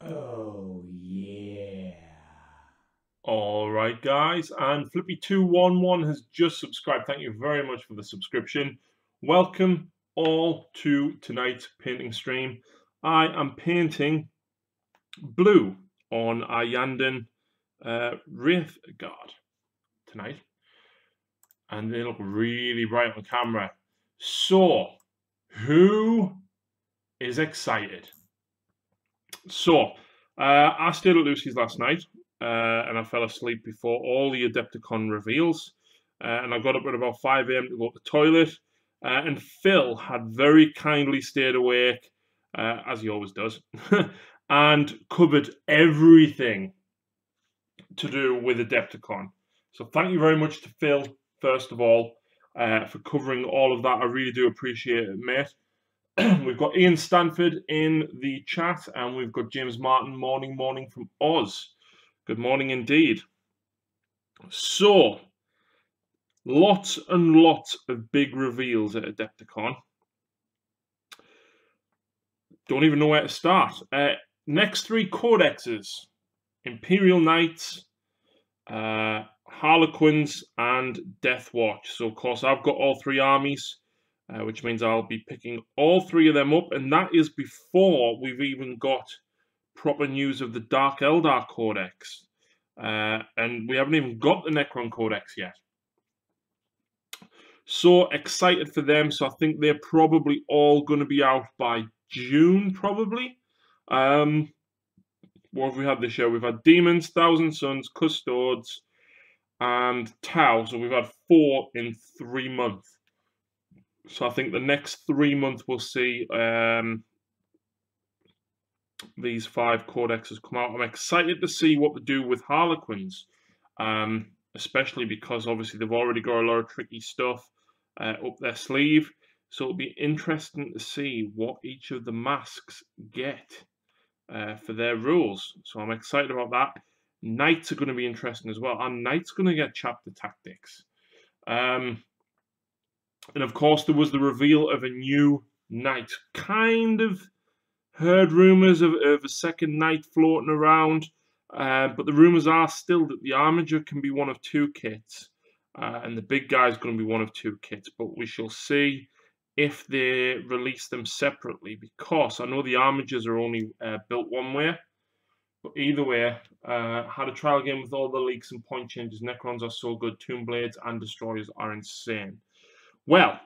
Oh, yeah. Alright guys, and Flippy211 has just subscribed. Thank you very much for the subscription. Welcome all to tonight's painting stream. I am painting blue on Ayandan Wraith Guard tonight. And they look really bright on camera. So, who is excited? So, I stayed at Lucy's last night, and I fell asleep before all the Adepticon reveals. And I got up at about 5 a.m. to go to the toilet. And Phil had very kindly stayed awake, as he always does, and covered everything to do with Adepticon. So thank you very much to Phil, first of all, for covering all of that. I really do appreciate it, mate. We've got Ian Stanford in the chat, and we've got James Martin, morning from Oz. Good morning indeed. So, lots and lots of big reveals at Adepticon. Don't even know where to start. Next three codexes: Imperial Knights, Harlequins, and Death Watch. So, of course, I've got all three armies. Which means I'll be picking all three of them up, and that is before we've even got proper news of the Dark Eldar Codex. And we haven't even got the Necron Codex yet. So excited for them, so I think they're probably all going to be out by June, probably. What have we had this year? We've had Demons, Thousand Sons, Custodes, and Tau, so we've had 4 in 3 months. So I think the next 3 months we'll see these 5 codexes come out. I'm excited to see what they do with Harlequins, especially because obviously they've already got a lot of tricky stuff up their sleeve. So it'll be interesting to see what each of the masks get for their rules. So I'm excited about that. Knights are going to be interesting as well. And Knights going to get chapter tactics. And of course, there was the reveal of a new knight. Kind of heard rumours of a second knight floating around, but the rumours are still that the Armiger can be one of 2 kits, and the big guy is going to be one of 2 kits. But we shall see if they release them separately, because I know the Armigers are only built one way. But either way, had a trial game with all the leaks and point changes. Necrons are so good. Tomb Blades and Destroyers are insane. Well,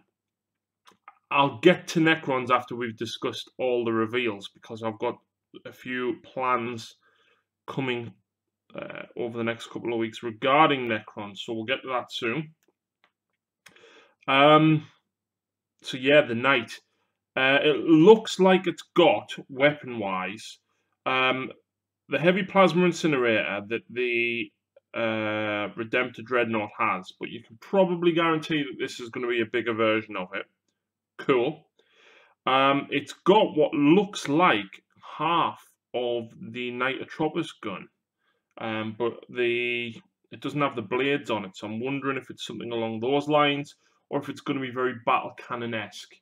I'll get to Necrons after we've discussed all the reveals, because I've got a few plans coming over the next couple of weeks regarding Necrons, so we'll get to that soon. So yeah, the Knight. It looks like it's got, weapon-wise, the Heavy Plasma Incinerator that the Redemptor Dreadnought has, but you can probably guarantee that this is going to be a bigger version of it. Cool. It's got what looks like half of the Knight Atropos gun, but it doesn't have the blades on it, so I'm wondering if it's something along those lines, or if it's going to be very battle cannon-esque.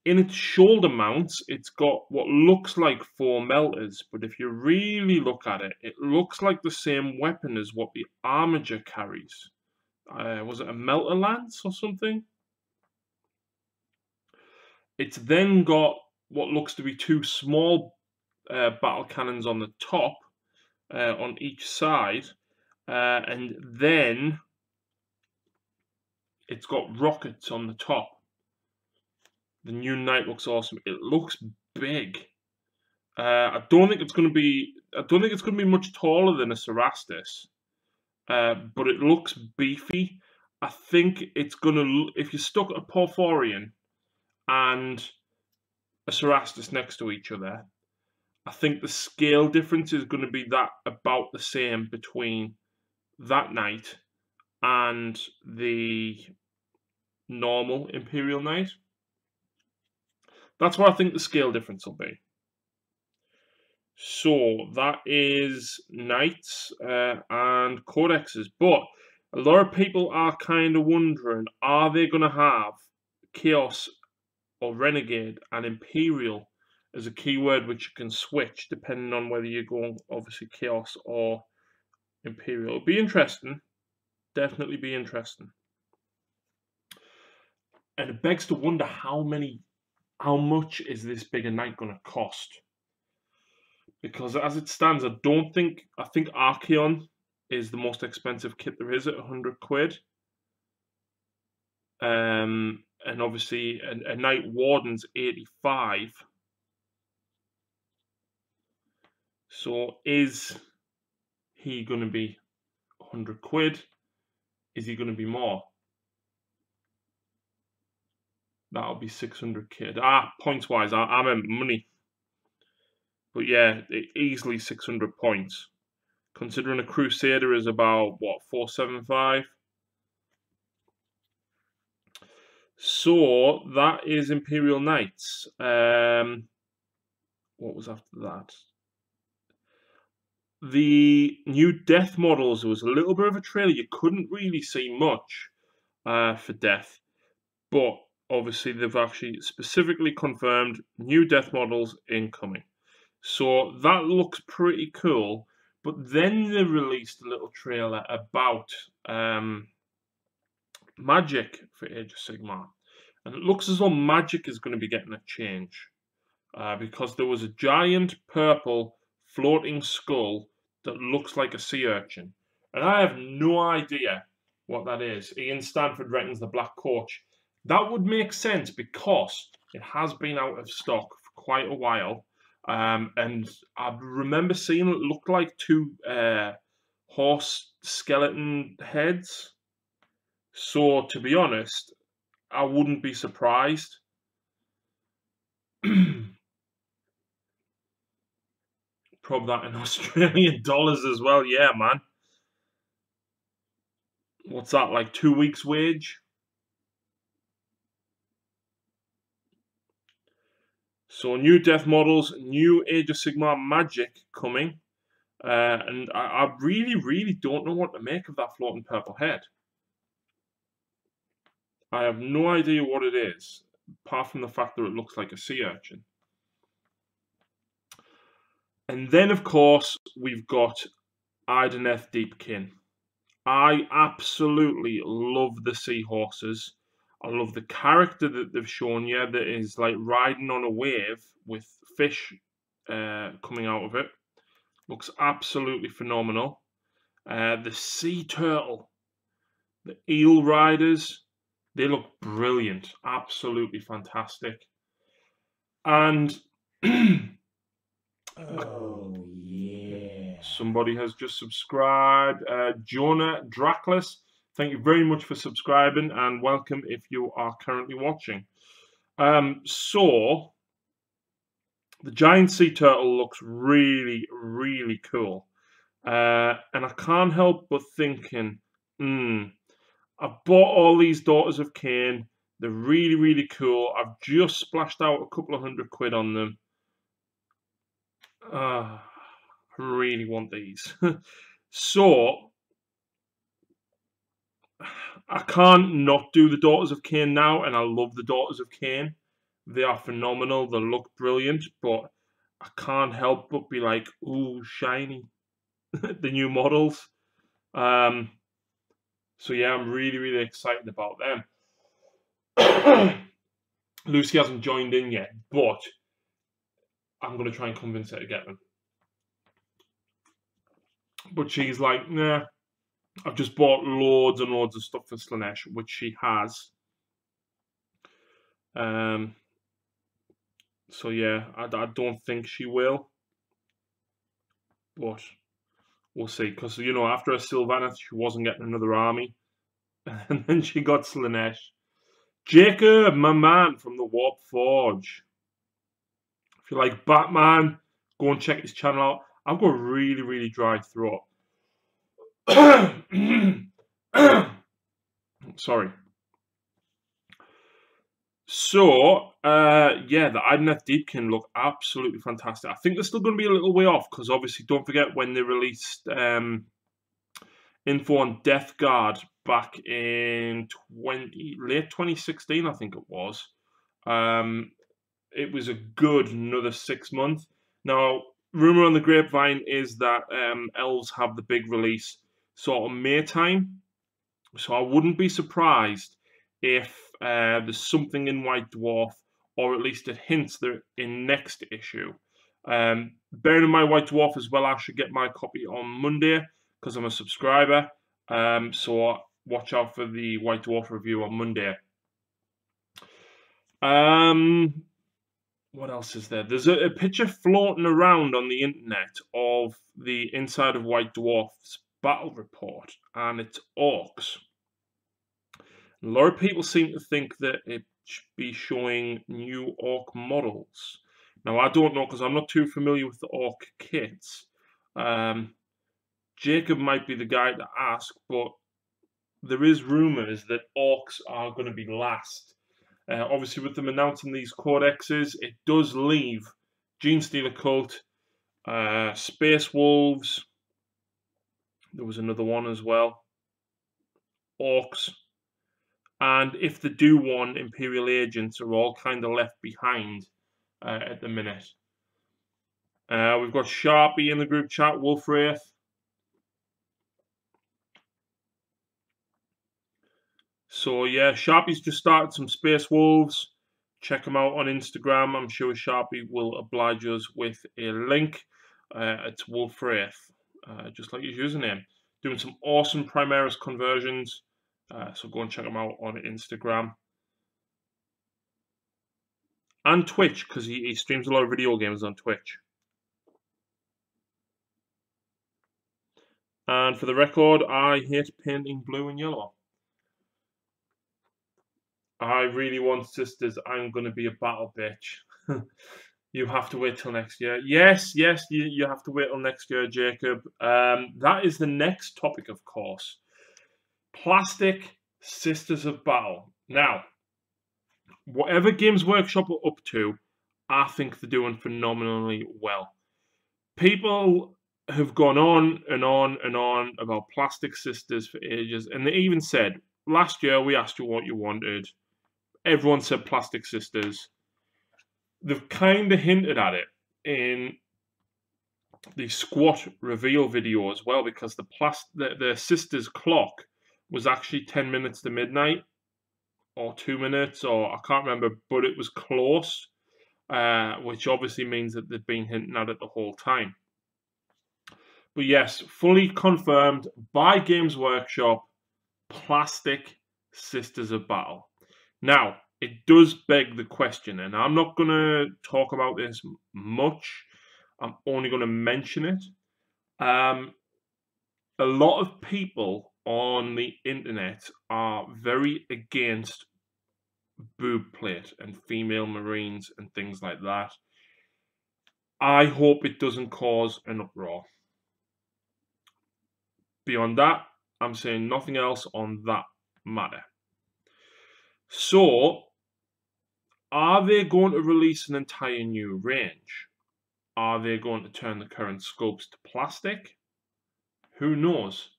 In its shoulder mounts, it's got what looks like 4 melters, but if you really look at it, it looks like the same weapon as what the Armiger carries. Was it a melter lance or something? It's then got what looks to be 2 small battle cannons on the top, on each side, and then it's got rockets on the top. The new Knight looks awesome. It looks big. I don't think it's going to be. I don't think it's going to be much taller than a Cerastus, but it looks beefy. I think it's going to. If you stuck a Porphyrion and a Cerastus next to each other, I think the scale difference is going to be that about the same between that Knight and the normal Imperial Knight. That's what I think the scale difference will be. So that is Knights and Codexes. But a lot of people are kind of wondering, are they going to have Chaos or Renegade and Imperial as a keyword which you can switch depending on whether you're going, obviously, Chaos or Imperial. It'll be interesting. Definitely be interesting. And it begs to wonder how much is this bigger knight going to cost? Because as it stands, I think Archeon is the most expensive kit there is at 100 quid. And obviously a Knight Warden's 85. So is he going to be 100 quid? Is he going to be more? That'll be 600 quid. Points wise, I meant money. But yeah, easily 600 points. Considering a Crusader is about, what, 475? So that is Imperial Knights. What was after that? The new Death models, there was a little bit of a trailer. You couldn't really see much for Death. But obviously they've actually specifically confirmed new Death models incoming. So that looks pretty cool. But then they released a little trailer about Magic for Age of Sigmar. And it looks as though Magic is going to be getting a change. Because there was a giant purple floating skull that looks like a sea urchin. And I have no idea what that is. Ian Stanford reckons the Black Coach. That would make sense because it has been out of stock for quite a while. And I remember seeing it look like two horse skeleton heads. So, to be honest, I wouldn't be surprised. Prob that in Australian dollars as well. Yeah, man. What's that, like 2 weeks' wage? So new Death models, new Age of Sigmar Magic coming. And I really, really don't know what to make of that floating purple head. I have no idea what it is, apart from the fact that it looks like a sea urchin. And then, of course, we've got Idoneth Deepkin. I absolutely love the seahorses. I love the character that they've shown you that is like riding on a wave with fish coming out of it. Looks absolutely phenomenal. The sea turtle, the eel riders, they look brilliant. Absolutely fantastic. And Oh, yeah. somebody has just subscribed. Jonah Draclus, thank you very much for subscribing and welcome if you are currently watching. So, the giant sea turtle looks really, really cool. And I can't help but thinking, I've bought all these Daughters of Khaine. They're really, really cool. I've just splashed out a couple of 100 quid on them. I really want these. So, I can't not do the Daughters of Khaine now, and I love the Daughters of Khaine. They are phenomenal. They look brilliant, but I can't help but be like, ooh, shiny. The new models. So yeah, I'm really, really excited about them. Lucy hasn't joined in yet, but I'm going to try and convince her to get them. But she's like, nah, I've just bought loads and loads of stuff for Slaanesh, which she has. So yeah, I don't think she will. But we'll see. Because, you know, after a Sylvaneth, she wasn't getting another army. And then she got Slaanesh. Jacob, my man from the Warp Forge. If you like Batman, go and check his channel out. I've got a really, really dry throat. Sorry. So, yeah, the Idoneth Deepkin look absolutely fantastic. I think they're still going to be a little way off because obviously, don't forget when they released info on Death Guard back in late 2016, I think it was. it was a good another 6 months. Now, rumor on the grapevine is that elves have the big release sort of May time, so I wouldn't be surprised if there's something in White Dwarf, or at least it hints there in next issue. Bearing in mind White Dwarf as well, I should get my copy on Monday because I'm a subscriber. So watch out for the White Dwarf review on Monday. What else is there? There's a picture floating around on the internet of the inside of White Dwarf's battle report, and it's Orks. A lot of people seem to think that it should be showing new Ork models. Now, I don't know because I'm not too familiar with the Ork kits. Jacob might be the guy to ask, but there is rumours that Orks are going to be last. Obviously, with them announcing these codexes, it does leave Genestealer Cult, Space Wolves. There was another one as well. Orks. And if they do one, Imperial agents are all kind of left behind at the minute. We've got Sharpie in the group chat, Wolfwraith. So yeah, Sharpie's just started some Space Wolves. Check him out on Instagram. I'm sure Sharpie will oblige us with a link. It's Wolfwraith, just like his username. Doing some awesome Primaris conversions. So go and check him out on Instagram. And Twitch, because he streams a lot of video games on Twitch. And for the record, I hate painting blue and yellow. I really want sisters. I'm going to be a battle bitch. You have to wait till next year. Yes, you have to wait till next year, Jacob. That is the next topic, of course. Plastic Sisters of Battle. Now, whatever Games Workshop are up to, I think they're doing phenomenally well. People have gone on and on and on about Plastic Sisters for ages, and they even said, last year we asked you what you wanted. Everyone said Plastic Sisters. They've kind of hinted at it in the squat reveal video as well, because the Sisters clock was actually 10 minutes to midnight, or 2 minutes, or I can't remember, but it was close, which obviously means that they've been hinting at it the whole time. But yes, fully confirmed by Games Workshop, Plastic Sisters of Battle. Now, it does beg the question, and I'm not going to talk about this much. I'm only going to mention it. A lot of people on the internet are very against boob plate and female marines and things like that. I hope it doesn't cause an uproar. Beyond that, I'm saying nothing else on that matter. So, are they going to release an entire new range? Are they going to turn the current scopes to plastic? Who knows?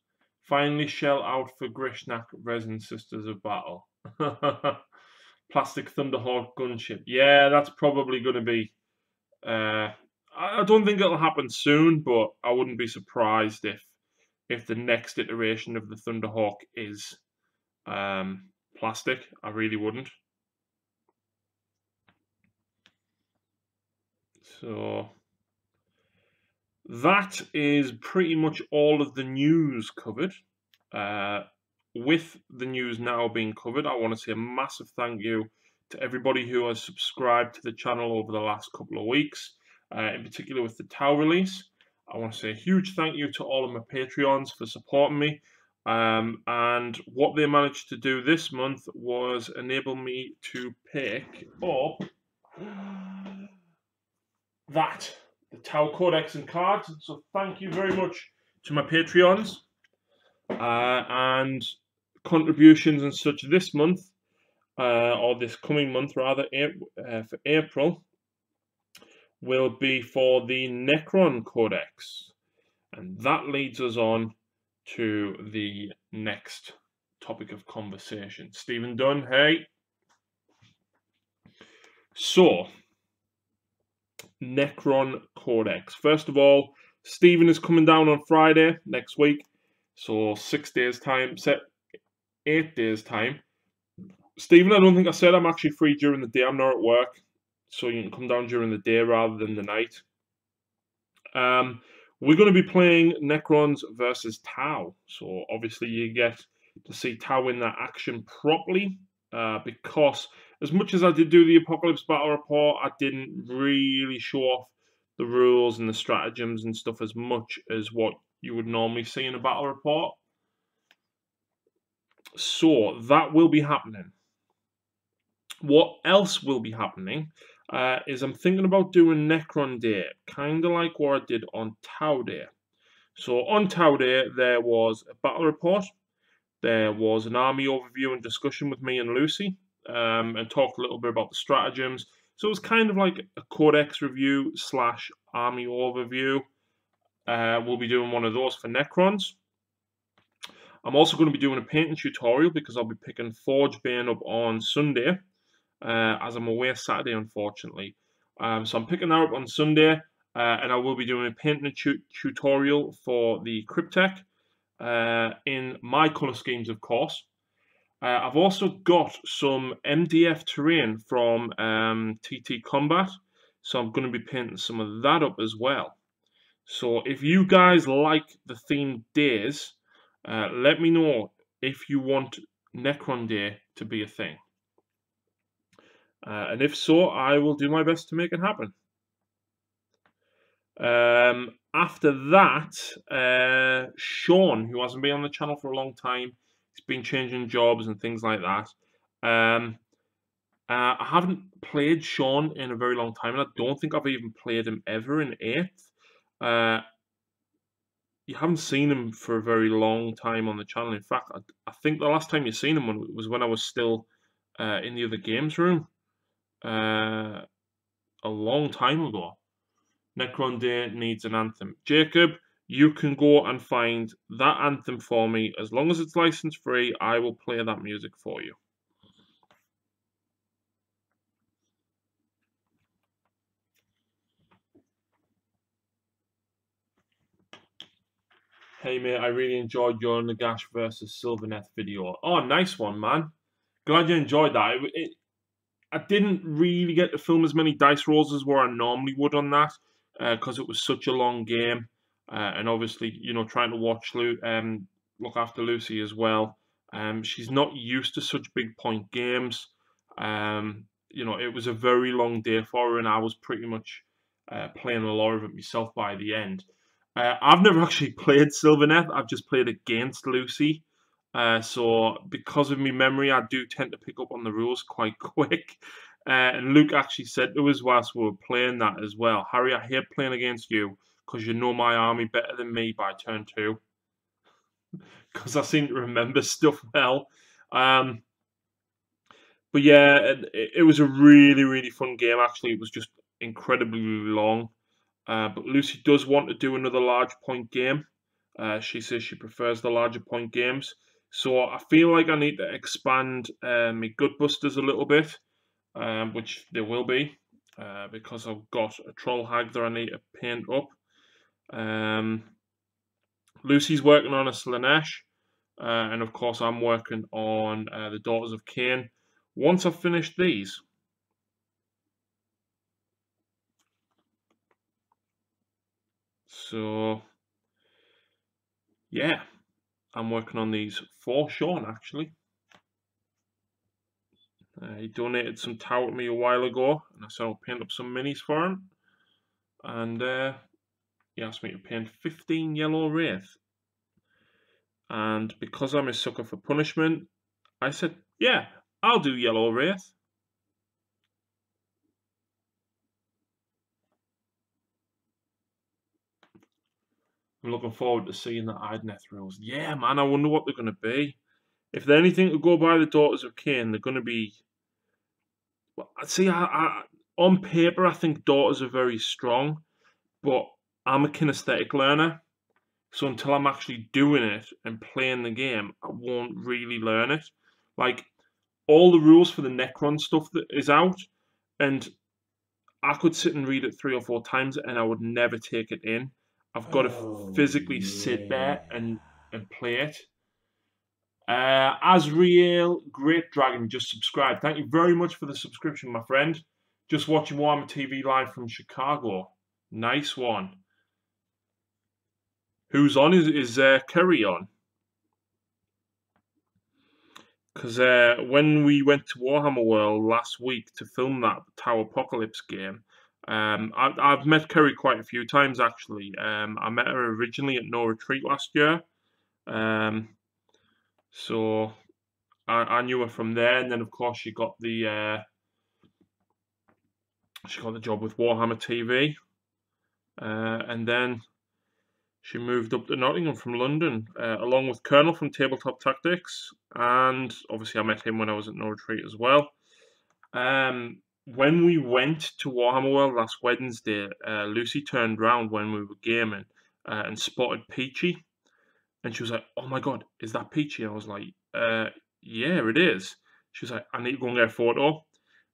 Finally shell out for Grishnak Resin Sisters of Battle. Plastic Thunderhawk gunship. Yeah, that's probably going to be... I don't think it'll happen soon, but I wouldn't be surprised if the next iteration of the Thunderhawk is plastic. I really wouldn't. So that is pretty much all of the news covered. With the news now being covered, I want to say a massive thank you to everybody who has subscribed to the channel over the last couple of weeks, in particular with the Tau release. I want to say a huge thank you to all of my Patreons for supporting me. And what they managed to do this month was enable me to pick up the Tau Codex and cards. So thank you very much to my Patreons. And contributions and such this month, or this coming month rather, for April, will be for the Necron Codex. And that leads us on to the next topic of conversation. Stephen Dunn, hey. So, Necron Codex. First of all, Stephen is coming down on Friday next week, so 6 days time, 8 days time. Stephen, I don't think I said I'm actually free during the day. I'm not at work, so you can come down during the day rather than the night. We're going to be playing Necrons versus Tau, so obviously you get to see Tau in that action properly, because as much as I did do the Apocalypse Battle Report, I didn't really show off the rules and the stratagems and stuff as much as what you would normally see in a battle report. So that will be happening. What else will be happening is I'm thinking about doing Necron Day, kind of like what I did on Tau Day. So on Tau Day, there was a battle report, there was an army overview and discussion with me and Lucy, and talked a little bit about the stratagems. So it was kind of like a codex review / army overview. We'll be doing one of those for Necrons. I'm also going to be doing a painting tutorial because I'll be picking Forge Bane up on Sunday, as I'm away Saturday, unfortunately. So I'm picking that up on Sunday, and I will be doing a painting tutorial for the Cryptek in my colour schemes, of course. I've also got some MDF terrain from TT Combat, so I'm going to be painting some of that up as well. So if you guys like the themed days, let me know if you want Necron Day to be a thing. And if so, I will do my best to make it happen. After that, Sean, who hasn't been on the channel for a long time, he's been changing jobs and things like that. I haven't played Sean in a very long time, and I don't think I've even played him ever in 8th. You haven't seen him for a very long time on the channel. In fact, I think the last time you seen him was when I was still in the other games room. A long time ago. Necron Day needs an anthem. Jacob, you can go and find that anthem for me. As long as it's license free, I will play that music for you. Hey mate, I really enjoyed your Nagash versus Sylvaneth video. Oh, nice one, man. Glad you enjoyed that. I didn't really get to film as many dice rolls as what I normally would on that, because it was such a long game, and obviously, you know, trying to look after Lucy as well. She's not used to such big point games. You know, it was a very long day for her, and I was pretty much playing a lot of it myself by the end. I've never actually played Sylvaneth. I've just played against Lucy. So because of my memory, I do tend to pick up on the rules quite quick. And Luke actually said to us whilst we were playing that as well, Harry, I hate playing against you because you know my army better than me by turn 2. Because I seem to remember stuff well. But yeah, it was a really, really fun game. Actually, it was just incredibly long. But Lucy does want to do another large point game. She says she prefers the larger point games. So I feel like I need to expand my Gutbusters a little bit, which there will be, because I've got a Troll Hag that I need to paint up. Lucy's working on a Slanesh, and of course I'm working on the Daughters of Khaine. Once I've finished these, so yeah, I'm working on these for Sean actually. He donated some Tau to me a while ago, and I said I'll paint up some minis for him. And he asked me to paint 15 yellow wraith. And because I'm a sucker for punishment, I said, yeah, I'll do yellow wraith. I'm looking forward to seeing the Idoneth rules. Yeah, man, I wonder what they're going to be. If they're anything to go by the Daughters of Khaine, they're going to be... Well, see, on paper, I think Daughters are very strong, but I'm a kinesthetic learner. So until I'm actually doing it and playing the game, I won't really learn it. Like, all the rules for the Necron stuff that is out, and I could sit and read it 3 or 4 times and I would never take it in. I've got to physically sit there and play it. Azriel, Great Dragon, just subscribed. Thank you very much for the subscription, my friend. Just watching Warhammer TV live from Chicago. Nice one. Who's on? Is Kerry on? Because when we went to Warhammer World last week to film that Tower Apocalypse game, I've met Kerry quite a few times actually. I met her originally at No Retreat last year. So I knew her from there, and then of course she got the job with Warhammer TV, and then she moved up to Nottingham from London, along with Colonel from Tabletop Tactics, and obviously I met him when I was at No Retreat as well. When we went to Warhammer World last Wednesday, Lucy turned round when we were gaming and spotted Peachy, and she was like, "Oh my god, is that Peachy?" And I was like, "Yeah, it is." She was like, "I need to go and get a photo."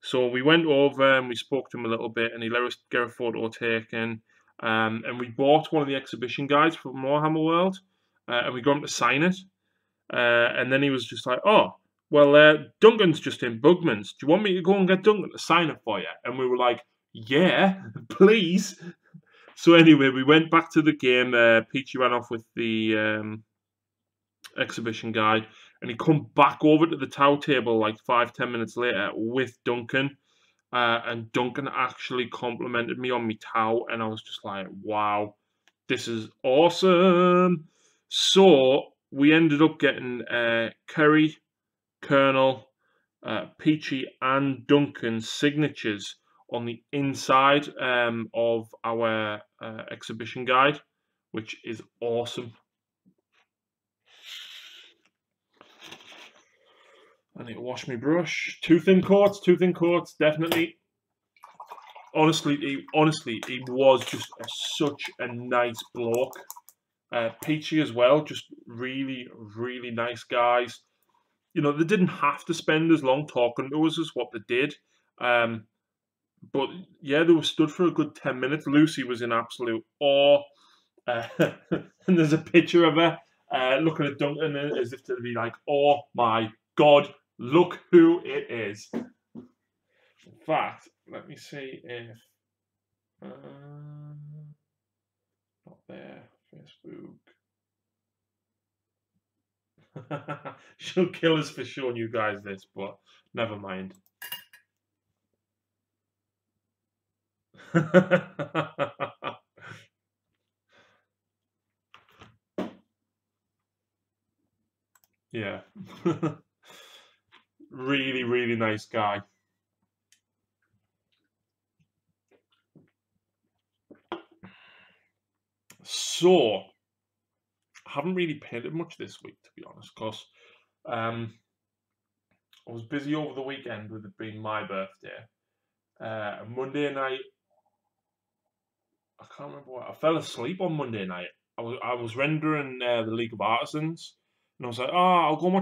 So we went over and we spoke to him a little bit, and he let us get a photo taken. And we bought one of the exhibition guides from Warhammer World, and we got him to sign it. And then he was just like, "Oh, well, Duncan's just in Bugman's. Do you want me to go and get Duncan to sign it for you?" And we were like, "Yeah, please." So anyway, we went back to the game. Peachy ran off with the exhibition guide, and he come back over to the tower table like 5-10 minutes later with Duncan. And Duncan actually complimented me on my towel, and I was just like, wow, this is awesome. So we ended up getting Kerry, Colonel, Peachy, and Duncan's signatures on the inside of our exhibition guide, which is awesome. I need to wash my brush. Two thin coats, definitely. Honestly, he was just such a nice bloke. Peachy as well, just really, really nice guys. You know, they didn't have to spend as long talking to us as what they did. But yeah, they were stood for a good 10 minutes. Lucy was in absolute awe. And there's a picture of her looking at Duncan as if to be like, "Oh my god, look who it is." In fact, let me see if not there, Facebook. She'll kill us for showing you guys this, but never mind. Yeah. Really, really nice guy. So, I haven't really painted much this week, to be honest, because I was busy over the weekend with it being my birthday. Monday night, I can't remember what, I fell asleep on Monday night. I was rendering the League of Artisans, and I was like, "Oh, I'll go and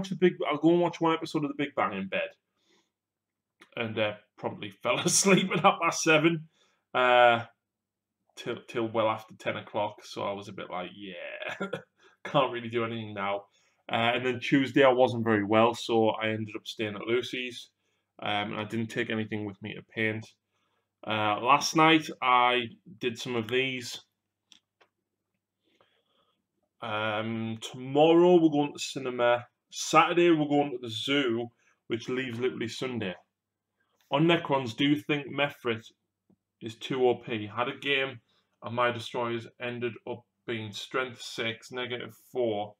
watch one episode of The Big Bang in bed," and probably fell asleep at 7:30. Till well after 10 o'clock, so I was a bit like, yeah, can't really do anything now. And then Tuesday I wasn't very well, so I ended up staying at Lucy's, and I didn't take anything with me to paint. Last night I did some of these. Tomorrow we're going to the cinema. Saturday we're going to the zoo, which leaves literally Sunday. On Necrons, do you think Mefrit is too OP? Had a game and my destroyers ended up being strength 6, -4,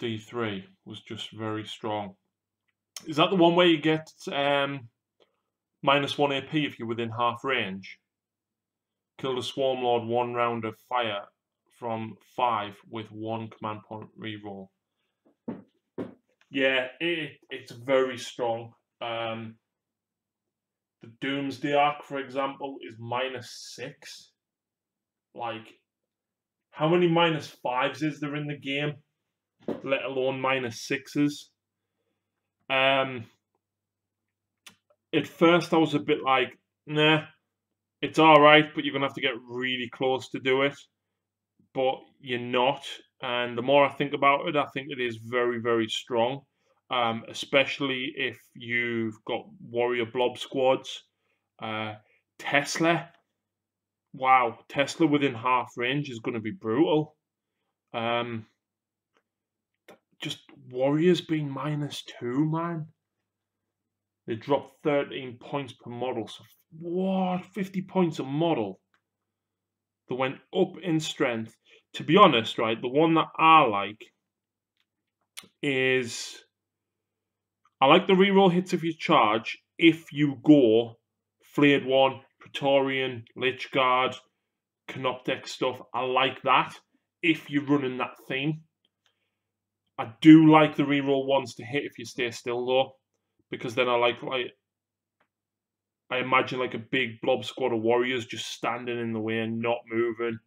D3. Was just very strong. Is that the one where you get -1 AP if you're within half range? Killed a Swarm Lord 1 round of fire from 5 with 1 command point reroll. Yeah, it's very strong. The Doomsday Arc, for example, is -6. Like, how many -5s is there in the game? Let alone -6s. At first I was a bit like, nah, It's alright, but you're going to have to get really close to do it. But you're not. And the more I think about it, I think it is very, very strong. Especially if you've got warrior blob squads. Tesla, wow, Tesla within half range is going to be brutal. Just warriors being -2, man. They dropped 13 points per model. So what? 50 points a model. They went up in strength. To be honest, right, the one that I like is I like the reroll hits if you charge if you go Flayed One, Praetorian, Lich Guard, Canoptek stuff. I like that if you're running that theme. I do like the reroll ones to hit if you stay still though, because then I imagine like a big blob squad of warriors just standing in the way and not moving.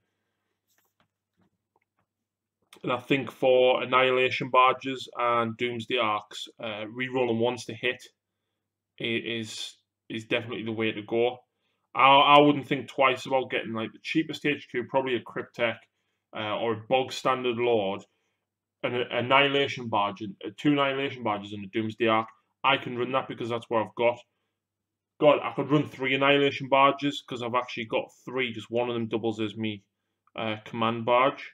And I think for Annihilation Barges and Doomsday Arcs, rerolling ones to hit is definitely the way to go. I wouldn't think twice about getting like the cheapest HQ, probably a Cryptek or a bog standard Lord, an Annihilation Barge, 2 Annihilation Barges and a Doomsday Arc. I can run that because that's what I've got. God, I could run 3 Annihilation Barges because I've actually got 3. Just one of them doubles as me command barge.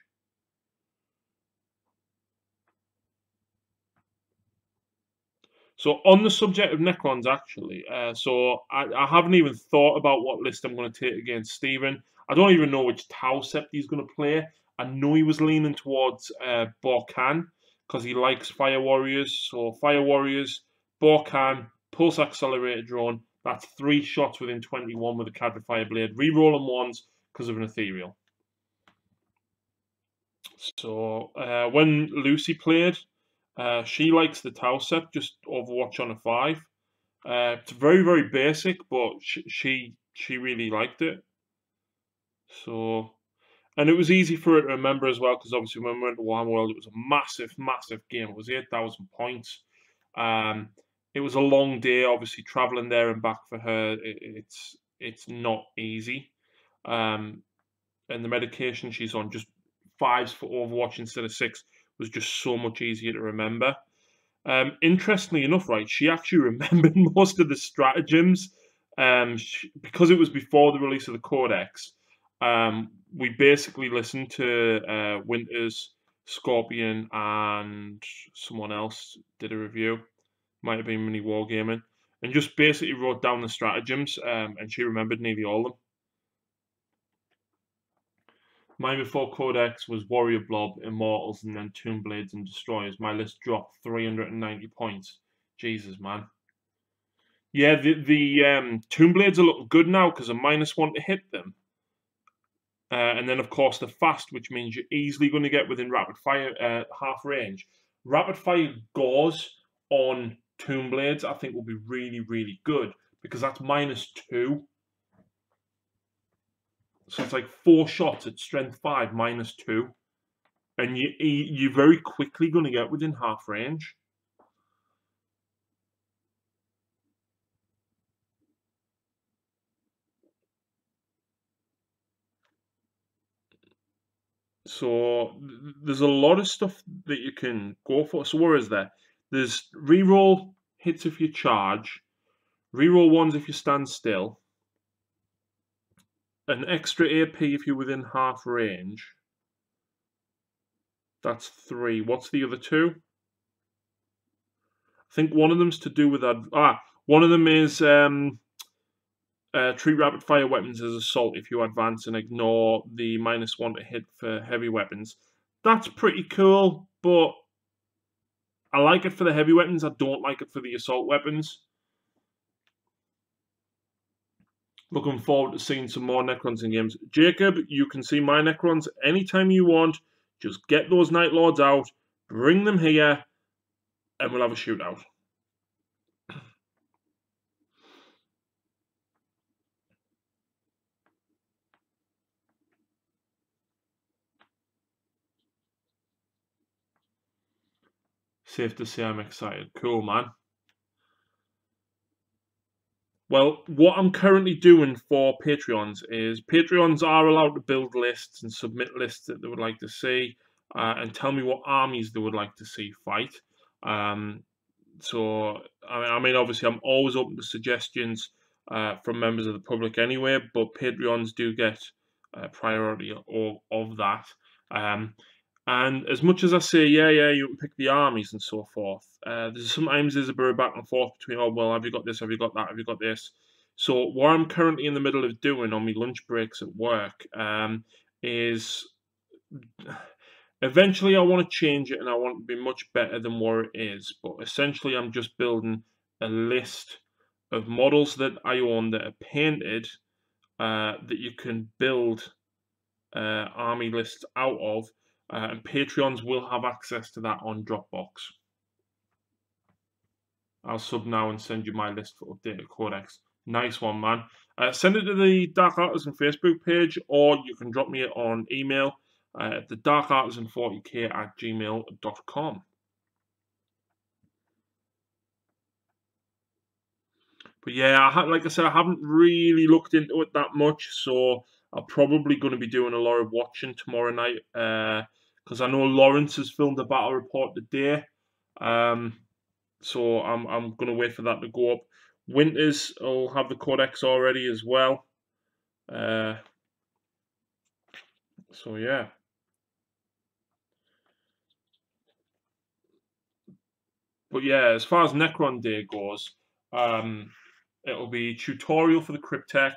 So on the subject of Necrons, actually, so I haven't even thought about what list I'm going to take against Stephen. I don't even know which Tau Sept he's going to play. I know he was leaning towards Borkan because he likes Fire Warriors. So Fire Warriors, Borkan, Pulse Accelerator Drone. That's 3 shots within 21 with a Cadre Fire Blade. Rerolling ones because of an Ethereal. So when Lucy played, she likes the Tau Sept, just Overwatch on a 5. It's very, very basic, but she really liked it. So, and it was easy for her to remember as well, because obviously when we went to Warhammer World, it was a massive, massive game. It was 8,000 points. It was a long day, obviously traveling there and back for her. It's not easy. And the medication she's on, just 5s for Overwatch instead of 6, was just so much easier to remember. Interestingly enough, right, she actually remembered most of the stratagems because it was before the release of the Codex. We basically listened to Winters, Scorpion, and someone else did a review. Might have been Mini Wargaming, and just basically wrote down the stratagems, and she remembered nearly all of them. Mine before Codex was Warrior Blob, Immortals, and then Tomb Blades and Destroyers. My list dropped 390 points. Jesus, man. Yeah, the Tomb Blades are looking good now because a -1 to hit them. And then, of course, the fast, which means you're easily going to get within rapid fire half range. Rapid fire gauze on Tomb Blades, I think, will be really, really good because that's -2. So it's like 4 shots at strength 5, -2. And you're very quickly going to get within half range. So there's a lot of stuff that you can go for. So where is there? There's reroll hits if you charge, reroll ones if you stand still, an extra AP if you're within half range. That's 3. What's the other 2? I think one of them's to do with that. One of them is treat rapid fire weapons as assault if you advance and ignore the -1 to hit for heavy weapons. That's pretty cool, but I like it for the heavy weapons. I don't like it for the assault weapons. Looking forward to seeing some more Necrons in games. Jacob, you can see my Necrons anytime you want. Just get those Night Lords out, bring them here, and we'll have a shootout. Safe to say I'm excited. Cool, man. Well, what I'm currently doing for Patreons is Patreons are allowed to build lists and submit lists that they would like to see, and tell me what armies they would like to see fight. So, I mean, obviously, I'm always open to suggestions from members of the public anyway, but Patreons do get priority of that. And as much as I say, yeah, you can pick the armies and so forth, sometimes there's a bit of back and forth between, oh, well, have you got this, have you got that, have you got this? So what I'm currently in the middle of doing on my lunch breaks at work is eventually I want to change it and I want it to be much better than what it is. But essentially I'm just building a list of models that I own that are painted that you can build army lists out of, and Patreons will have access to that on Dropbox. I'll sub now and send you my list for updated codex. Nice one, man. Send it to the Dark Artisan Facebook page, or you can drop me it on email at the darkartisan40k@gmail.com. But yeah, like I said, I haven't really looked into it that much, so I'm probably going to be doing a lot of watching tomorrow night, because I know Lawrence has filmed a battle report today, so I'm going to wait for that to go up. Winters will have the codex already as well, so yeah. But yeah, as far as Necron Day goes, it'll be tutorial for the Cryptek,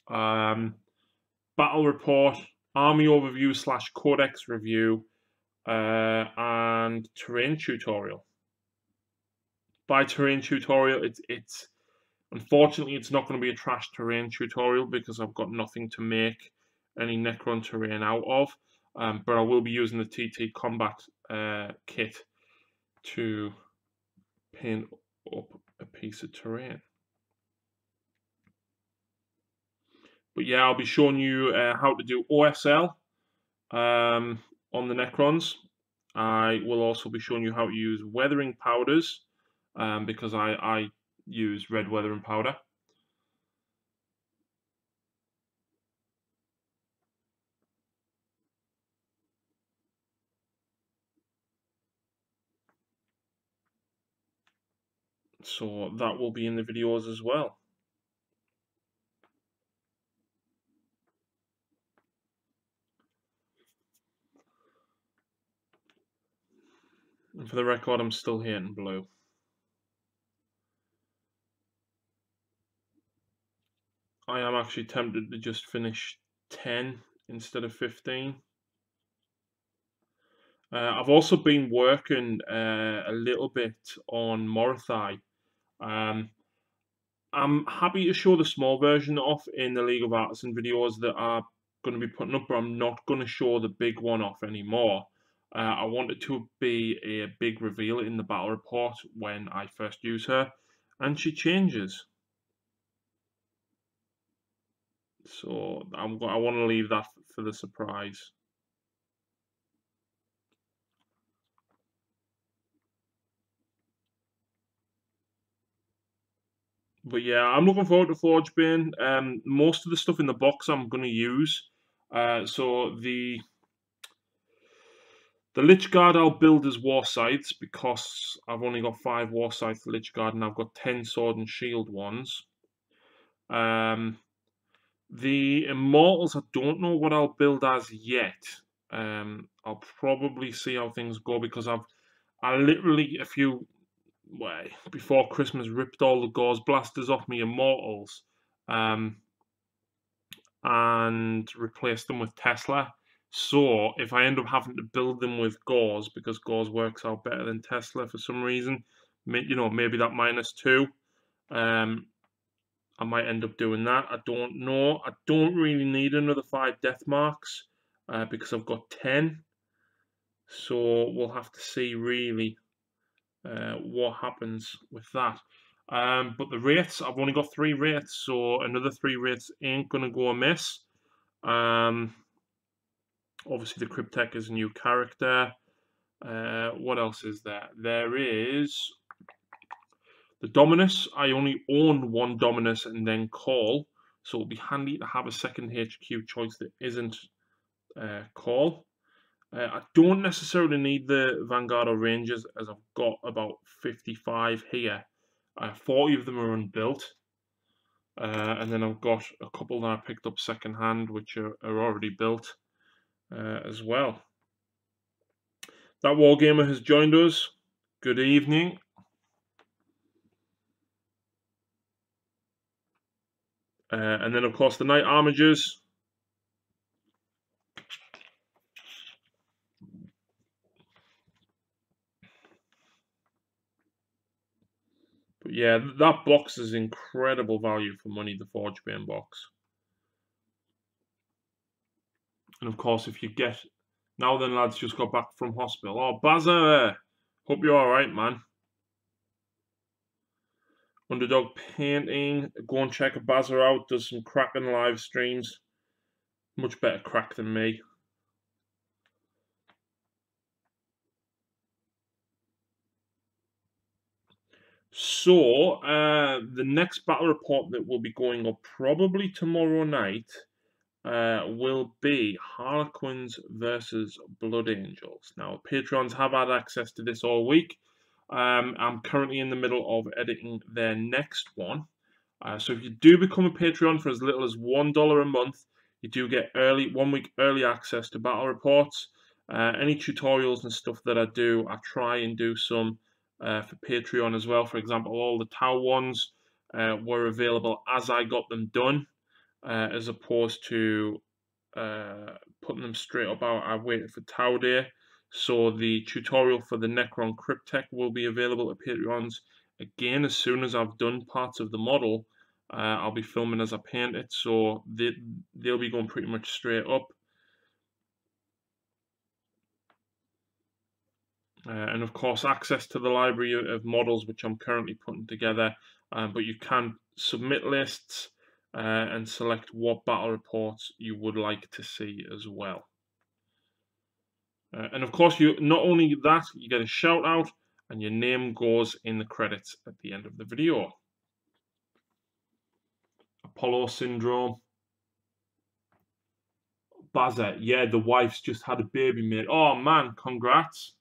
battle report, army overview / codex review, and terrain tutorial. By terrain tutorial, it's unfortunately it's not going to be a trash terrain tutorial because I've got nothing to make any Necron terrain out of. But I will be using the TT combat kit to paint up a piece of terrain. But yeah, I'll be showing you how to do OSL on the Necrons. I will also be showing you how to use weathering powders, because I use red weathering powder. So that will be in the videos as well. And for the record, I'm still hating blue. I am actually tempted to just finish 10 instead of 15. I've also been working a little bit on Morathi. I'm happy to show the small version off in the League of Artisan videos that are going to be putting up, but I'm not going to show the big one off anymore. I want it to be a big reveal in the battle report when I first use her, and she changes. So I want to leave that for the surprise. But yeah, I'm looking forward to Forgebane. Most of the stuff in the box I'm going to use. So the Lich Guard I'll build as war scythes because I've only got 5 war scythe Lich Guard and I've got 10 sword and shield ones. The Immortals I don't know what I'll build as yet. I'll probably see how things go because I literally before Christmas ripped all the Gauze Blasters off me Immortals, and replaced them with Tesla. So if I end up having to build them with Gauze because Gauze works out better than Tesla for some reason, maybe that -2, I might end up doing that. I don't know. I don't really need another 5 death marks because I've got 10. So we'll have to see really what happens with that. But the wraiths, I've only got 3 wraiths, so another 3 wraiths ain't going to go amiss. Obviously, the Cryptek is a new character. What else is there? There is The Dominus, I only own one Dominus and then Call, so it'll be handy to have a second HQ choice that isn't Call. I don't necessarily need the Vanguard or Rangers, as I've got about 55 here. 40 of them are unbuilt. And then I've got a couple that I picked up second hand, which are already built as well. That Wargamer has joined us. Good evening. And then, of course, the Knight Armigers. But yeah, that box is incredible value for money, the Forgebane box. And of course, if you get... Now then, lads, just got back from hospital. Oh, Bazza! Hope you're alright, man. Underdog Painting. Go and check Bazza out. Does some cracking live streams. Much better crack than me. So, the next battle report that will be going up probably tomorrow night will be Harlequins versus Blood Angels. Now, Patreons have had access to this all week. I'm currently in the middle of editing their next one. So if you do become a Patreon for as little as $1 a month, you do get 1 week early access to battle reports. Any tutorials and stuff that I do, I try and do some for Patreon as well. For example, all the Tau ones were available as I got them done, as opposed to putting them straight up. I waited for Tau Day. So the tutorial for the Necron Cryptek will be available at Patreons. Again, as soon as I've done parts of the model, I'll be filming as I paint it, so they'll be going pretty much straight up. And of course, access to the library of models, which I'm currently putting together. But you can submit lists and select what battle reports you would like to see as well. And of course, you not only that, you get a shout out, and your name goes in the credits at the end of the video. Apollo Syndrome. Bazza, yeah, the wife's just had a baby, mate. Oh man, congrats.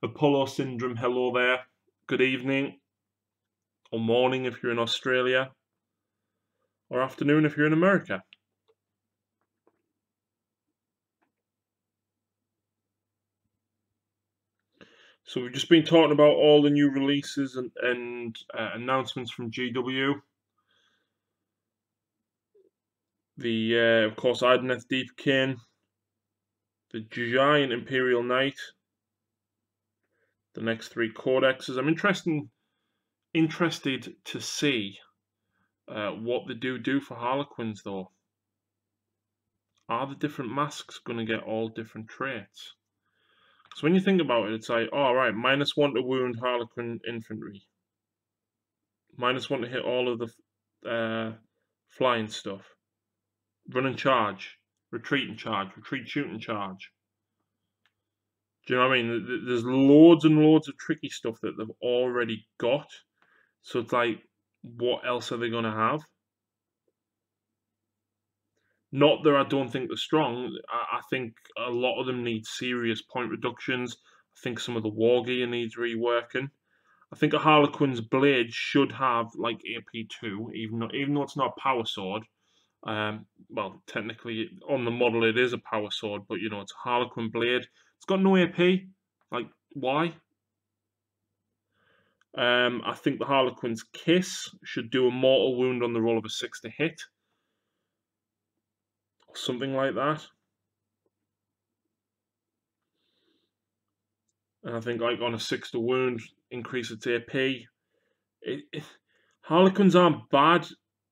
Apollo Syndrome, hello there. Good evening, or morning if you're in Australia, or afternoon if you're in America. So we've just been talking about all the new releases and announcements from GW. The, of course, Idoneth Deepkin, the giant Imperial Knight, the next 3 codexes. I'm interested to see what they do for Harlequins, though. Are the different masks going to get all different traits? So when you think about it, it's like, oh, right, -1 to wound Harlequin infantry. -1 to hit all of the flying stuff. Run and charge. Retreat and charge. Retreat, shoot and charge. Do you know what I mean? There's loads and loads of tricky stuff that they've already got. So it's like, what else are they going to have? Not that I don't think they're strong. I think a lot of them need serious point reductions. I think some of the war gear needs reworking. I think a Harlequin's blade should have like AP2, even though it's not a power sword. Well, technically on the model it is a power sword, but you know, it's a Harlequin blade. It's got no AP. Like, why? I think the Harlequin's kiss should do a mortal wound on the roll of a 6 to hit. Or something like that. And I think like on a 6 to wound, increase its AP. Harlequins aren't bad.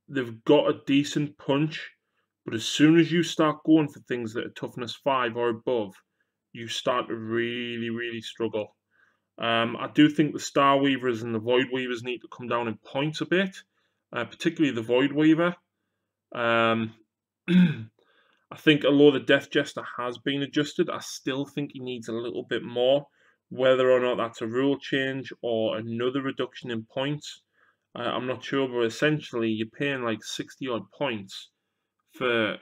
They've got a decent punch. But as soon as you start going for things that are toughness 5 or above, you start to really, really struggle. I do think the Star Weavers and the Void Weavers need to come down in points a bit, particularly the Void Weaver. I think although the Death Jester has been adjusted, I still think he needs a little bit more. Whether or not that's a rule change or another reduction in points, I'm not sure, but essentially you're paying like 60 odd points for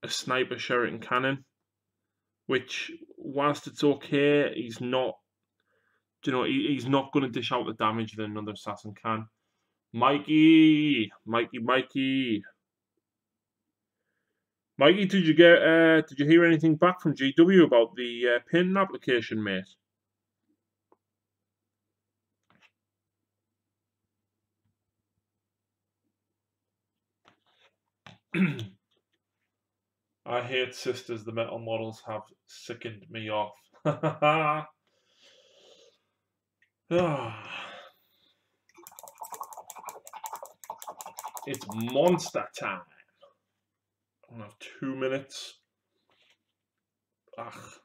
a sniper Sheraton cannon, which, whilst it's okay, he's not, he's not going to dish out the damage that another assassin can. Mikey, Mikey, did you hear anything back from GW about the pin application, mate? I hate sisters. The metal models have sickened me off. It's monster time. I have 2 minutes. I've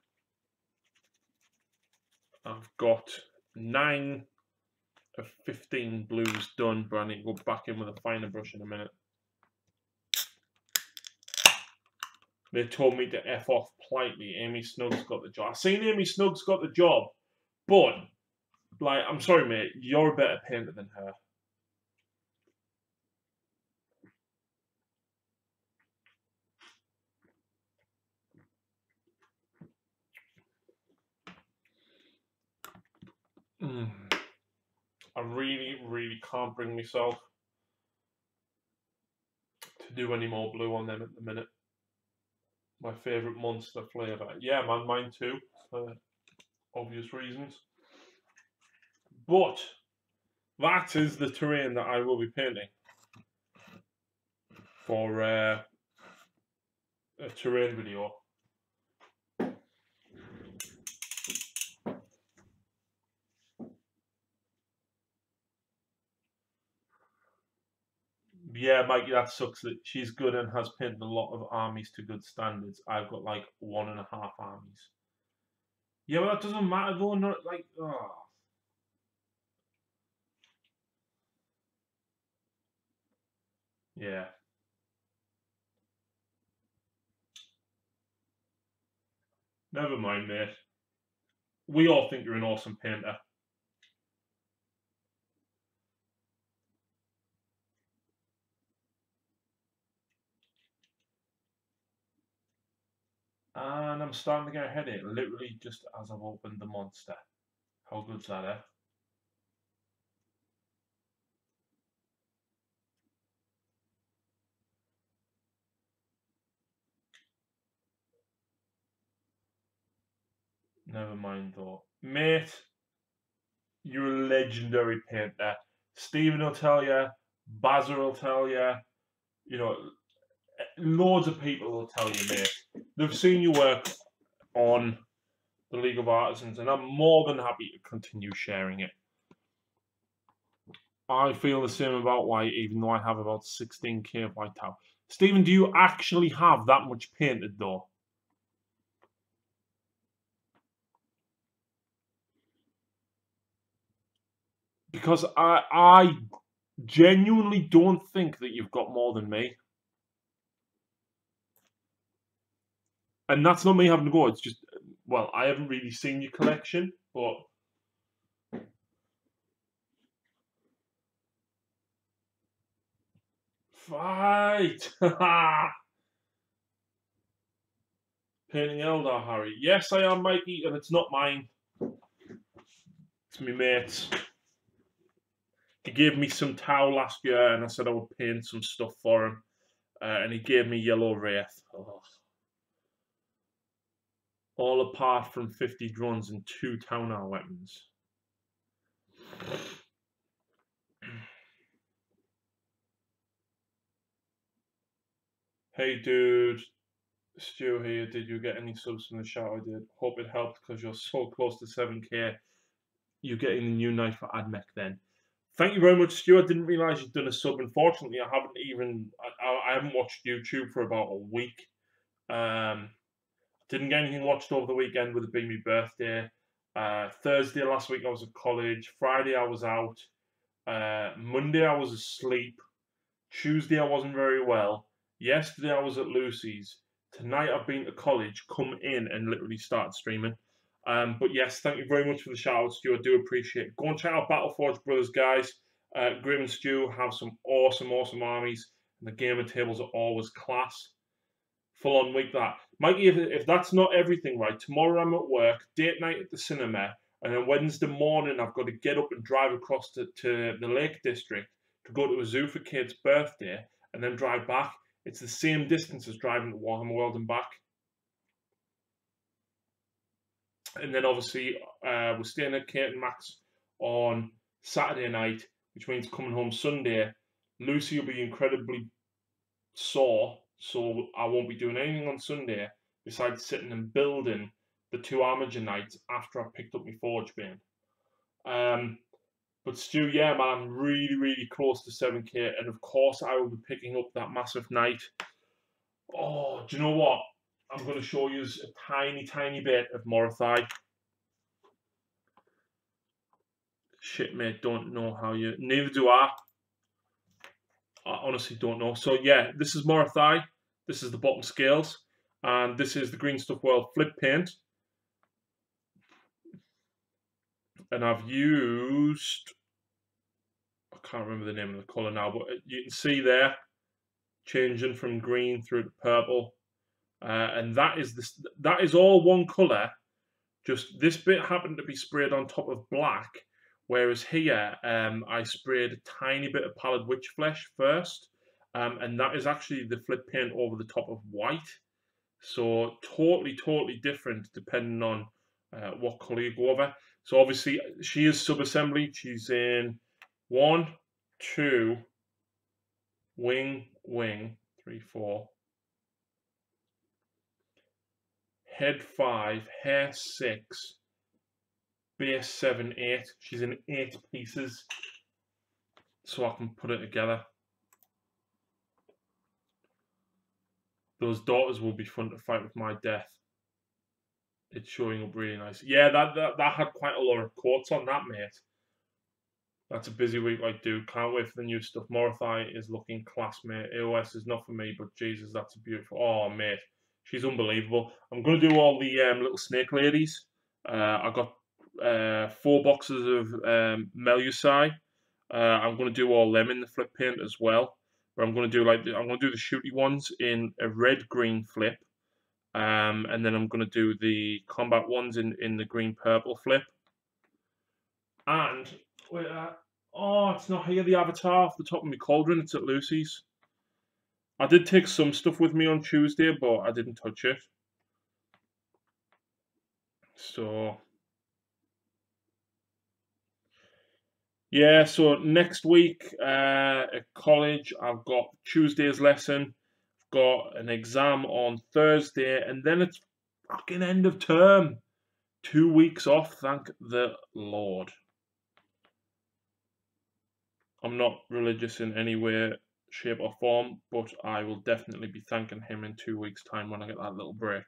got 9 of 15 blues done, but I need to go back in with a finer brush in a minute. They told me to F off politely. Amy Snug's got the job. I've seen Amy Snug's got the job, but, like, I'm sorry, mate, you're a better painter than her. I really, really can't bring myself to do any more blue on them at the minute. My favourite monster flavour. Yeah, man, mine too, for obvious reasons. But that is the terrain that I will be painting for a terrain video. Yeah, Mikey, that sucks that she's good and has painted a lot of armies to good standards. I've got like 1.5 armies. Yeah, but that doesn't matter though. Not like, oh. Yeah. Never mind, mate. We all think you're an awesome painter. And I'm starting to get a headache, literally just as I've opened the monster. How good's that, eh? Never mind though. Mate, you're a legendary painter. Stephen will tell you, Bazza will tell you, you know, loads of people will tell you, mate. They've seen you work on the League of Artisans, and I'm more than happy to continue sharing it. I feel the same about white, even though I have about 16k of white towel. Stephen, do you actually have that much painted though? Because I genuinely don't think that you've got more than me. And that's not me having to go, it's just, well, I haven't really seen your collection, but... Fight! Painting Eldar, Harry. Yes, I am, Mikey, and it's not mine. It's my mate's. He gave me some towel last year, and I said I would paint some stuff for him. And he gave me Yellow Wraith. Oh. All apart from 50 drones and 2 town weapons. Hey dude, Stu here. Did you get any subs from the shout? I did. Hope it helped because you're so close to 7k. You're getting the new knife for Admech then. Thank you very much, Stu. I didn't realise you'd done a sub. Unfortunately, I haven't watched YouTube for about a week. Didn't get anything watched over the weekend with it being my birthday. Thursday last week I was at college. Friday I was out. Monday I was asleep. Tuesday I wasn't very well. Yesterday I was at Lucy's. Tonight I've been to college, come in and literally started streaming. But yes, thank you very much for the shout out, Stu. I do appreciate it. Go and check out Battleforge Brothers, guys. Grim and Stu have some awesome armies, and the gamer tables are always class. Full on week that. Mikey, if that's not everything, right, tomorrow I'm at work, date night at the cinema, and then Wednesday morning I've got to get up and drive across to the Lake District to go to a zoo for kids' birthday, and then drive back. It's the same distance as driving to Warhammer World and back. And then obviously we're staying at Kate and Max on Saturday night, which means coming home Sunday. Lucy will be incredibly sore, so I won't be doing anything on Sunday besides sitting and building the 2 Armiger Knights after I've picked up my Forge Bane. But Stu, yeah, man, I'm really close to 7k, and of course I will be picking up that massive knight. Oh, do you know what? I'm going to show you a tiny bit of Morathi. Shit, mate, don't know how you... Neither do I. I honestly don't know. So yeah, this is Morathi. This is the bottom scales. And this is the Green Stuff World flip paint. And I've used... I can't remember the name of the colour now, but you can see there, changing from green through to purple. And that is all one colour. Just this bit happened to be sprayed on top of black. Whereas here, I sprayed a tiny bit of pallid witch flesh first, and that is actually the flip paint over the top of white. So totally different depending on what colour you go over. So obviously she is sub-assembled. She's in 1, 2, wing, 3, 4, head 5, hair 6, base 7, 8. She's in 8 pieces, so I can put it together. Those daughters will be fun to fight with my death. It's showing up really nice. Yeah, that had quite a lot of quotes on that, mate. That's a busy week, like, dude. Can't wait for the new stuff. Morathi is looking class, mate. AOS is not for me, but Jesus, that's a beautiful... Oh, mate. She's unbelievable. I'm going to do all the little snake ladies. I got 4 boxes of Melusai. I'm going to do all them in the flip paint as well. But I'm going to do the shooty ones in a red-green flip. And then I'm going to do the combat ones in the green-purple flip. And... oh, it's not here, the avatar off the top of my cauldron. It's at Lucy's. I did take some stuff with me on Tuesday, but I didn't touch it. So... yeah, so next week at college, I've got Tuesday's lesson. I've got an exam on Thursday, and then it's fucking end of term. 2 weeks off, thank the Lord. I'm not religious in any way, shape or form, but I will definitely be thanking him in 2 weeks' time when I get that little break.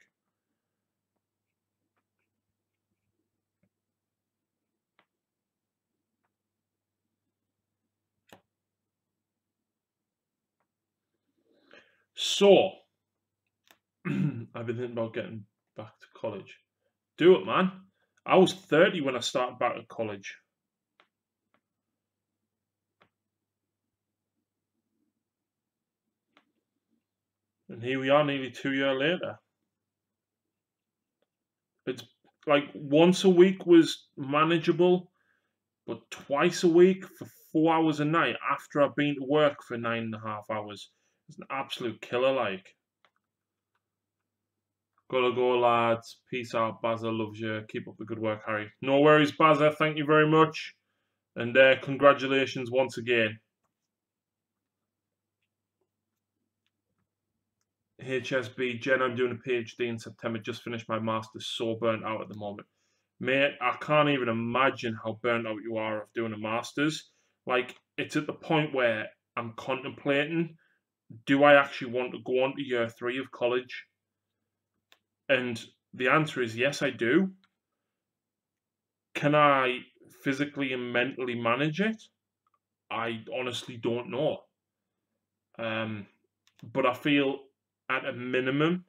So, I've been thinking about getting back to college. Do it, man. I was 30 when I started back at college. And here we are nearly 2 years later. It's like once a week was manageable, but twice a week for 4 hours a night after I've been to work for 9.5 hours. It's an absolute killer, like. Gotta go, lads. Peace out. Bazza loves you. Keep up the good work, Harry. No worries, Bazza. Thank you very much. And congratulations once again. HSB, Jen, I'm doing a PhD in September. Just finished my master's. So burnt out at the moment. Mate, I can't even imagine how burnt out you are of doing a master's. Like, it's at the point where I'm contemplating, do I actually want to go on to year 3 of college? And the answer is yes, I do. Can I physically and mentally manage it? I honestly don't know. But I feel at a minimum,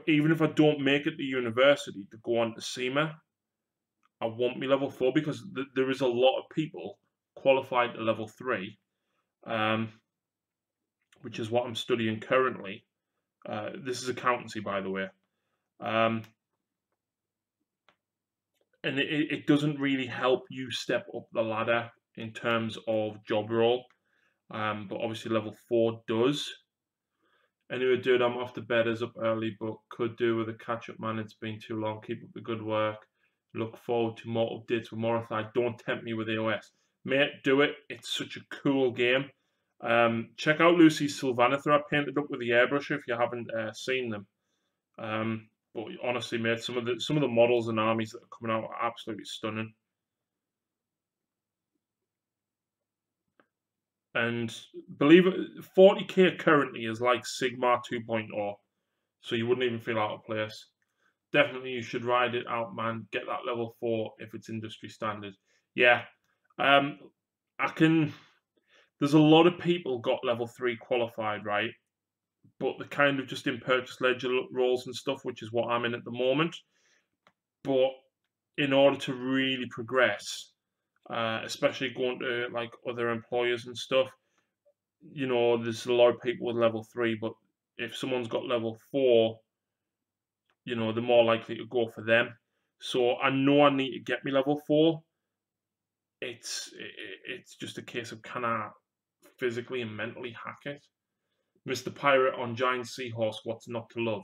even if I don't make it to university to go on to SEMA, I want me level 4 because there is a lot of people qualified to level 3, which is what I'm studying currently. This is accountancy, by the way. And it doesn't really help you step up the ladder in terms of job role. But obviously level 4 does. Anyway, dude, I'm off to bed as up early, but could do with a catch-up, man. It's been too long. Keep up the good work. Look forward to more updates with Morathi. Don't tempt me with AOS. Mate, do it. It's such a cool game. Check out Lucy's Sylvaneth I painted up with the airbrush if you haven't seen them. But honestly, mate, some of the models and armies that are coming out are absolutely stunning. And believe it, 40k currently is like Sigmar 2.0, so you wouldn't even feel out of place. Definitely, you should ride it out, man. Get that level 4 if it's industry standard. Yeah, I can. There's a lot of people got level 3 qualified, right? But they're kind of just in purchase ledger roles and stuff, which is what I'm in at the moment. But in order to really progress, especially going to like other employers and stuff, you know, there's a lot of people with level 3, but if someone's got level 4, you know, they're more likely to go for them. So I know I need to get me level 4. It's just a case of can I physically and mentally hack it. Mr. Pirate on Giant Seahorse, what's not to love?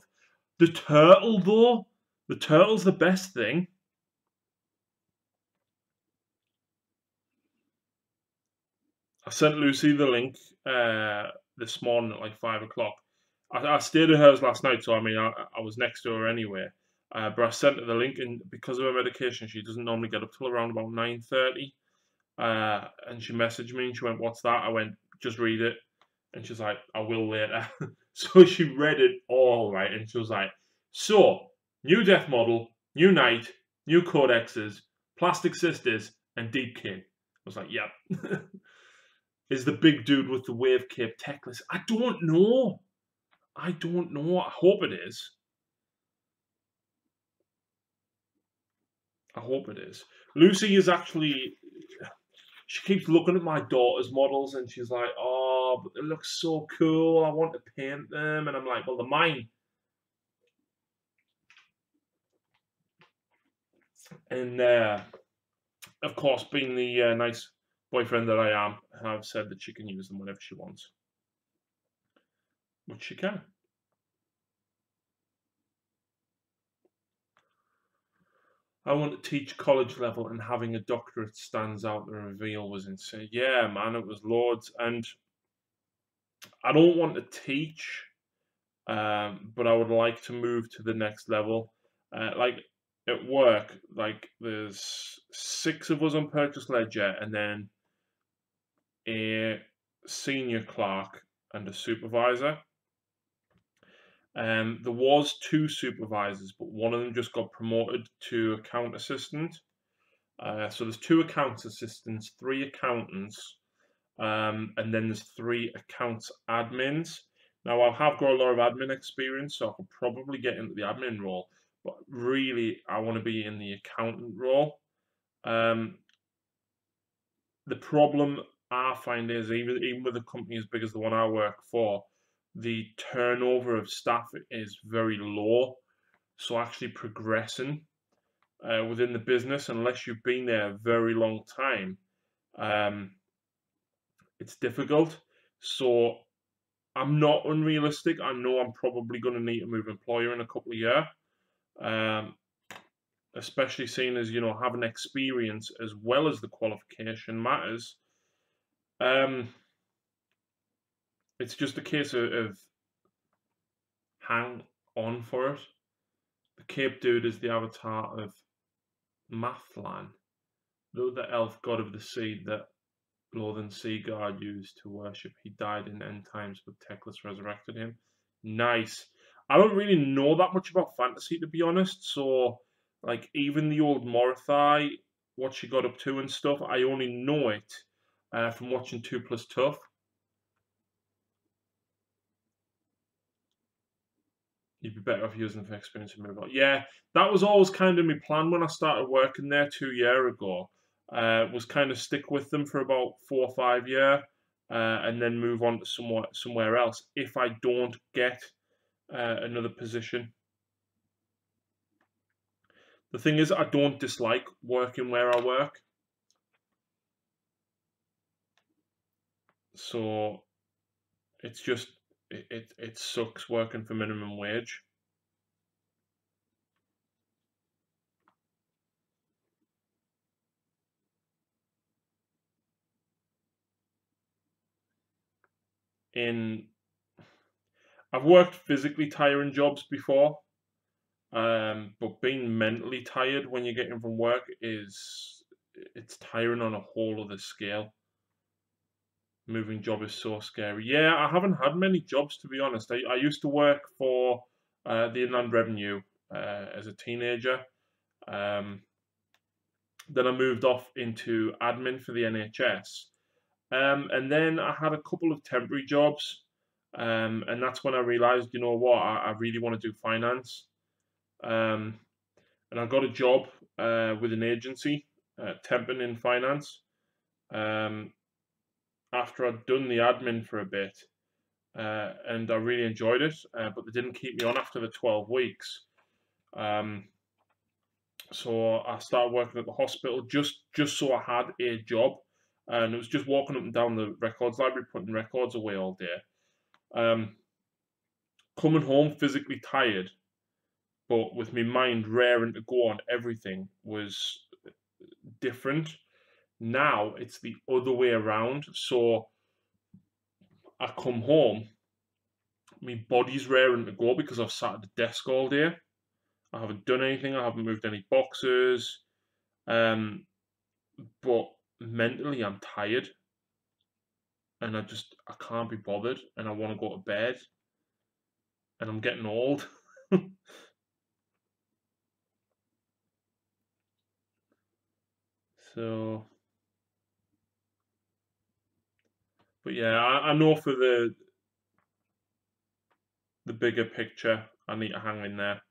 The turtle, though. The turtle's the best thing. I sent Lucy the link this morning at like 5 o'clock. I stayed at hers last night, so I mean, I was next to her anyway. But I sent her the link, and because of her medication, she doesn't normally get up till around about 9:30. And she messaged me, and she went, "What's that?" I went, "Just read it." And she's like, "I will later." So she read it all, right? And she was like, "So, new death model, new knight, new codexes, plastic sisters, and Deepkin." I was like, "Yep." Is the big dude with the wave cape techless? I don't know. I don't know. I hope it is. I hope it is. Lucy is actually. She keeps looking at my daughter's models and she's like, "Oh, but they look so cool. I want to paint them." And I'm like, "Well, they're mine." And of course, being the nice boyfriend that I am, I've said that she can use them whenever she wants, which she can. I want to teach college level, and having a doctorate stands out. The reveal was insane. Yeah, man, it was loads. And I don't want to teach, but I would like to move to the next level. Like at work, like there's 6 of us on purchase ledger, and then a senior clerk and a supervisor. There was 2 supervisors, but one of them just got promoted to account assistant. So there's 2 accounts assistants, 3 accountants, and then there's 3 accounts admins. Now I have got a lot of admin experience, so I could probably get into the admin role, but really I want to be in the accountant role. The problem I find is even with a company as big as the one I work for, the turnover of staff is very low. So actually progressing within the business, unless you've been there a very long time, it's difficult. So I'm not unrealistic. I know I'm probably going to need to move employer in a couple of years, especially seeing as, you know, having experience as well as the qualification matters. It's just a case of hang on for it. The Cape Dude is the avatar of Mathlan, the elf god of the sea that Lothan Sea God used to worship. He died in end times, but Teclis resurrected him. Nice. I don't really know that much about fantasy, to be honest. So, like, even the old Morathi, what she got up to and stuff, I only know it from watching 2 Plus Tough. You'd be better off using for experience and move on. Yeah, that was always kind of my plan when I started working there 2 years ago. Was kind of stick with them for about 4 or 5 years, and then move on to somewhere else if I don't get another position. The thing is, I don't dislike working where I work, so it's just it sucks working for minimum wage. I've worked physically tiring jobs before, but being mentally tired when you're getting from work it's tiring on a whole other scale. Moving job is so scary. Yeah, I haven't had many jobs, to be honest. I used to work for the Inland Revenue as a teenager. Then I moved off into admin for the NHS. And then I had a couple of temporary jobs. And that's when I realized, you know what, I really want to do finance. And I got a job with an agency, temping in finance. After I'd done the admin for a bit, and I really enjoyed it, but they didn't keep me on after the 12 weeks. So I started working at the hospital just so I had a job, and it was just walking up and down the records library, putting records away all day. Coming home physically tired, but with my mind raring to go on everything was different. Now it's the other way around. So I come home, my body's raring to go because I've sat at the desk all day. I haven't done anything. I haven't moved any boxes. But mentally, I'm tired, and I can't be bothered, and I want to go to bed, and I'm getting old. So, but yeah, I know for the bigger picture, I need to hang in there.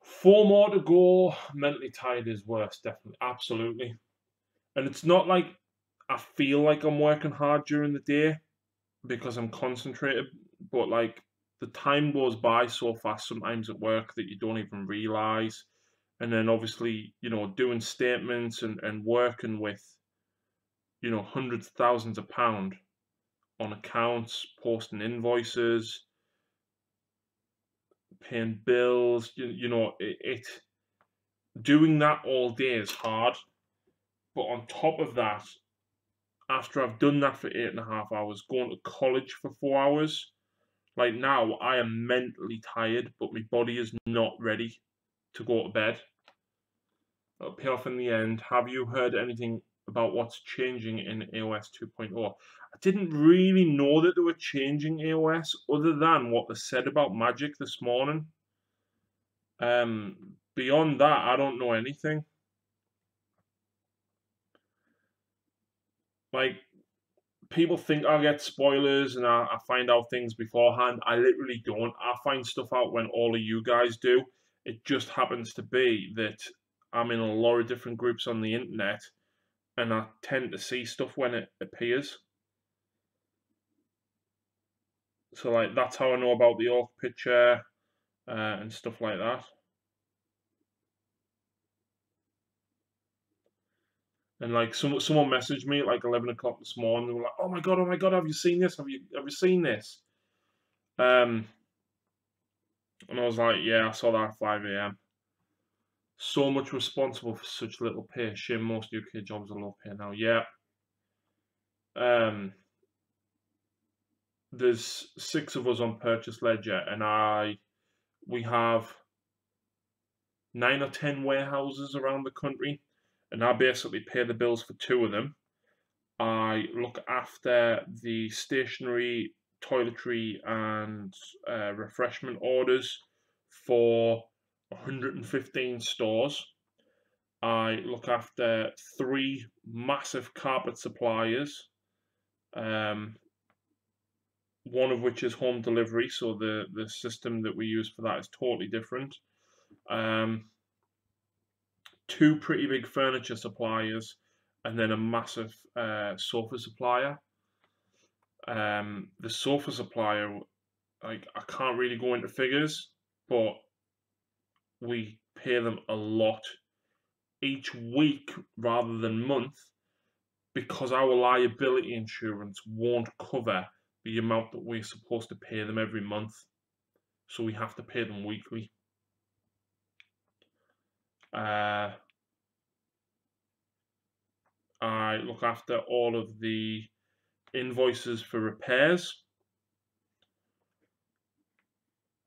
Four more to go. Mentally tired is worse, definitely, absolutely. And it's not like I feel like I'm working hard during the day because I'm concentrated, but like the time goes by so fast sometimes at work that you don't even realize. And then obviously, doing statements and working with, hundreds of thousands of pounds on accounts, posting invoices, paying bills, doing that all day is hard. But on top of that, after I've done that for 8.5 hours, going to college for 4 hours, like now I am mentally tired, but my body is not ready to go to bed. It'll pay off in the end. Have you heard anything about what's changing in AOS 2.0? I didn't really know that they were changing AOS other than what they said about magic this morning. Beyond that, I don't know anything. Like, people think I get spoilers and I find out things beforehand. I literally don't. I find stuff out when all of you guys do. It just happens to be that I'm in a lot of different groups on the internet, and I tend to see stuff when it appears. So, like, that's how I know about the Orc picture and stuff like that. And like, someone messaged me at like 11 o'clock this morning. They were like, oh my god, have you seen this? Have you seen this? And I was like, yeah, I saw that at 5 a.m. So much responsible for such little pay. Shame most UK jobs are low pay now. Yeah. There's 6 of us on Purchase Ledger, and we have 9 or 10 warehouses around the country, and I basically pay the bills for 2 of them. I look after the stationery, toiletry, and refreshment orders for 115 stores. I look after 3 massive carpet suppliers, one of which is home delivery, so the system that we use for that is totally different. 2 pretty big furniture suppliers, and then a massive sofa supplier. The sofa supplier, like, I can't really go into figures, but we pay them a lot each week rather than month, because our liability insurance won't cover the amount that we're supposed to pay them every month. So we have to pay them weekly. I look after all of the invoices for repairs.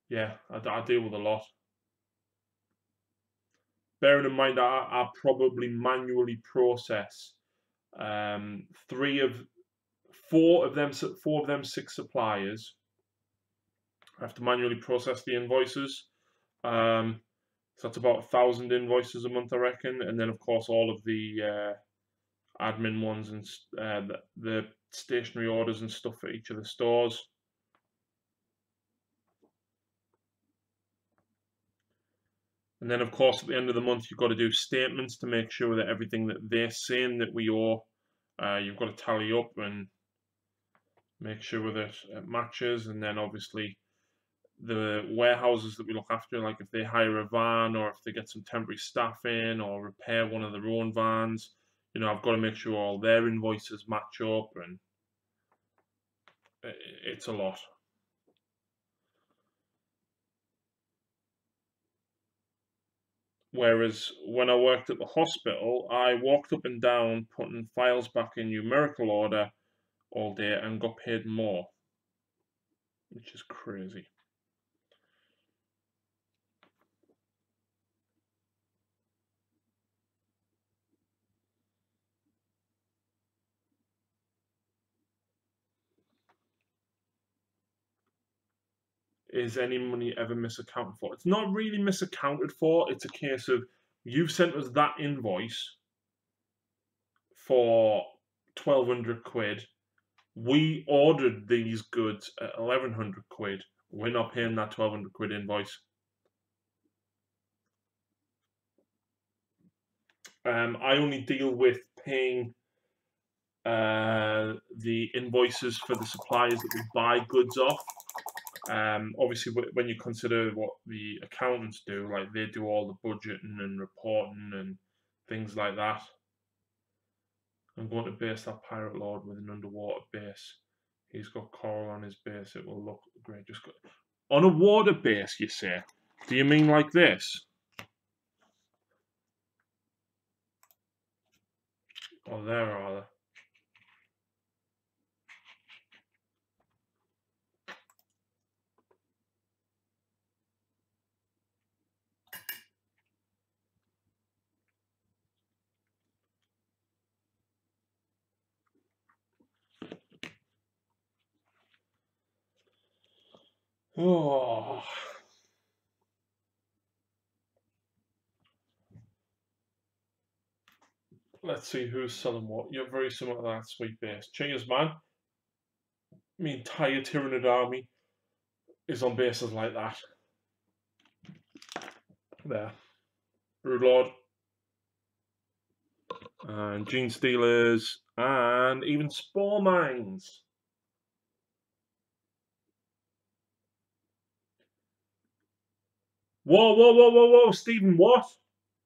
Yeah, I deal with a lot. Bearing in mind, I probably manually process 4 of them 6 suppliers. I have to manually process the invoices. So that's about 1,000 invoices a month, I reckon. And then, of course, all of the admin ones and the stationary orders and stuff for each of the stores. And then, of course, at the end of the month, you've got to do statements to make sure that everything that they're saying that we owe, you've got to tally up and make sure that it matches. And then, obviously, the warehouses that we look after, like if they hire a van or if they get some temporary staff in or repair one of their own vans, you know, I've got to make sure all their invoices match up, and it's a lot. Whereas when I worked at the hospital, I walked up and down putting files back in numerical order all day and got paid more, which is crazy. Is any money ever misaccounted for? It's not really misaccounted for. It's a case of, you've sent us that invoice for 1,200 quid. We ordered these goods at 1,100 quid. We're not paying that 1,200 quid invoice. I only deal with paying the invoices for the suppliers that we buy goods off. Obviously, when you consider what the accountants do, like they do all the budgeting and reporting and things like that. I'm going to base that Pirate Lord with an underwater base. He's got coral on his base. It will look great. Just on a water base, you say? Do you mean like this? Oh, there are they. Oh. Let's see who's selling what. You're very similar to that sweet base. Cheers, man. My entire Tyranid army is on bases like that. There. Broodlord. And Gene Stealers. And even Spore Mines. Whoa, whoa, whoa, whoa, whoa, Stephen, what?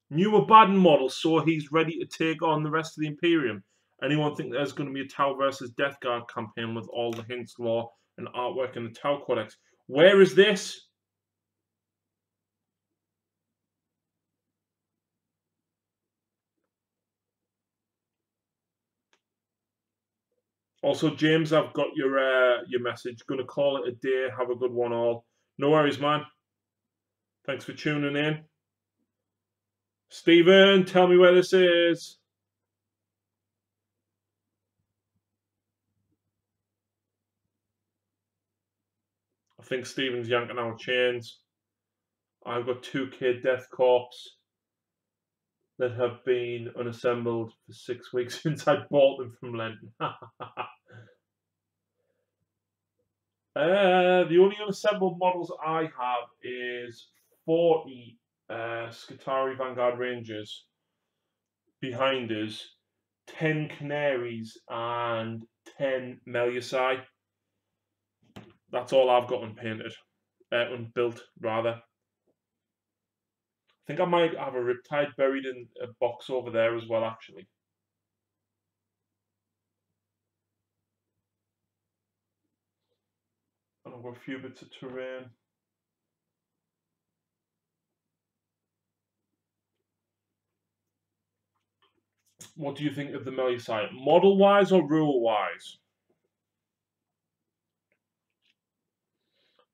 New Abaddon model, so he's ready to take on the rest of the Imperium. Anyone think there's going to be a Tau versus Death Guard campaign with all the hints, lore, and artwork in the Tau Codex? Where is this? Also, James, I've got your message. Going to call it a day. Have a good one, all. No worries, man. Thanks for tuning in. Stephen, tell me where this is. I think Stephen's yanking out chains. I've got 2K Death Corps that have been unassembled for 6 weeks since I bought them from Lenten. The only unassembled models I have is 40 Skitarii Vanguard Rangers behind us, 10 Canaries, and 10 Melusai. That's all I've got unpainted. Unbuilt, rather. I think I might have a Riptide buried in a box over there as well, actually. And I've got a few bits of terrain. What do you think of the Melusai? Model-wise or rule-wise?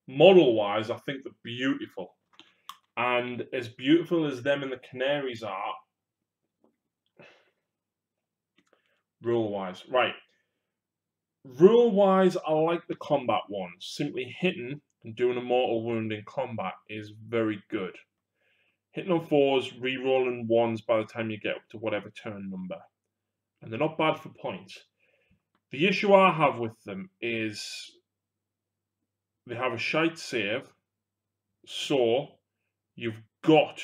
Model-wise, I think they're beautiful. And as beautiful as them and the Canaries are, rule-wise. Right. Rule-wise, I like the combat ones. Simply hitting and doing a mortal wound in combat is very good. Hitting on 4s, re-rolling 1s by the time you get up to whatever turn number. And they're not bad for points. The issue I have with them is they have a shite save, so you've got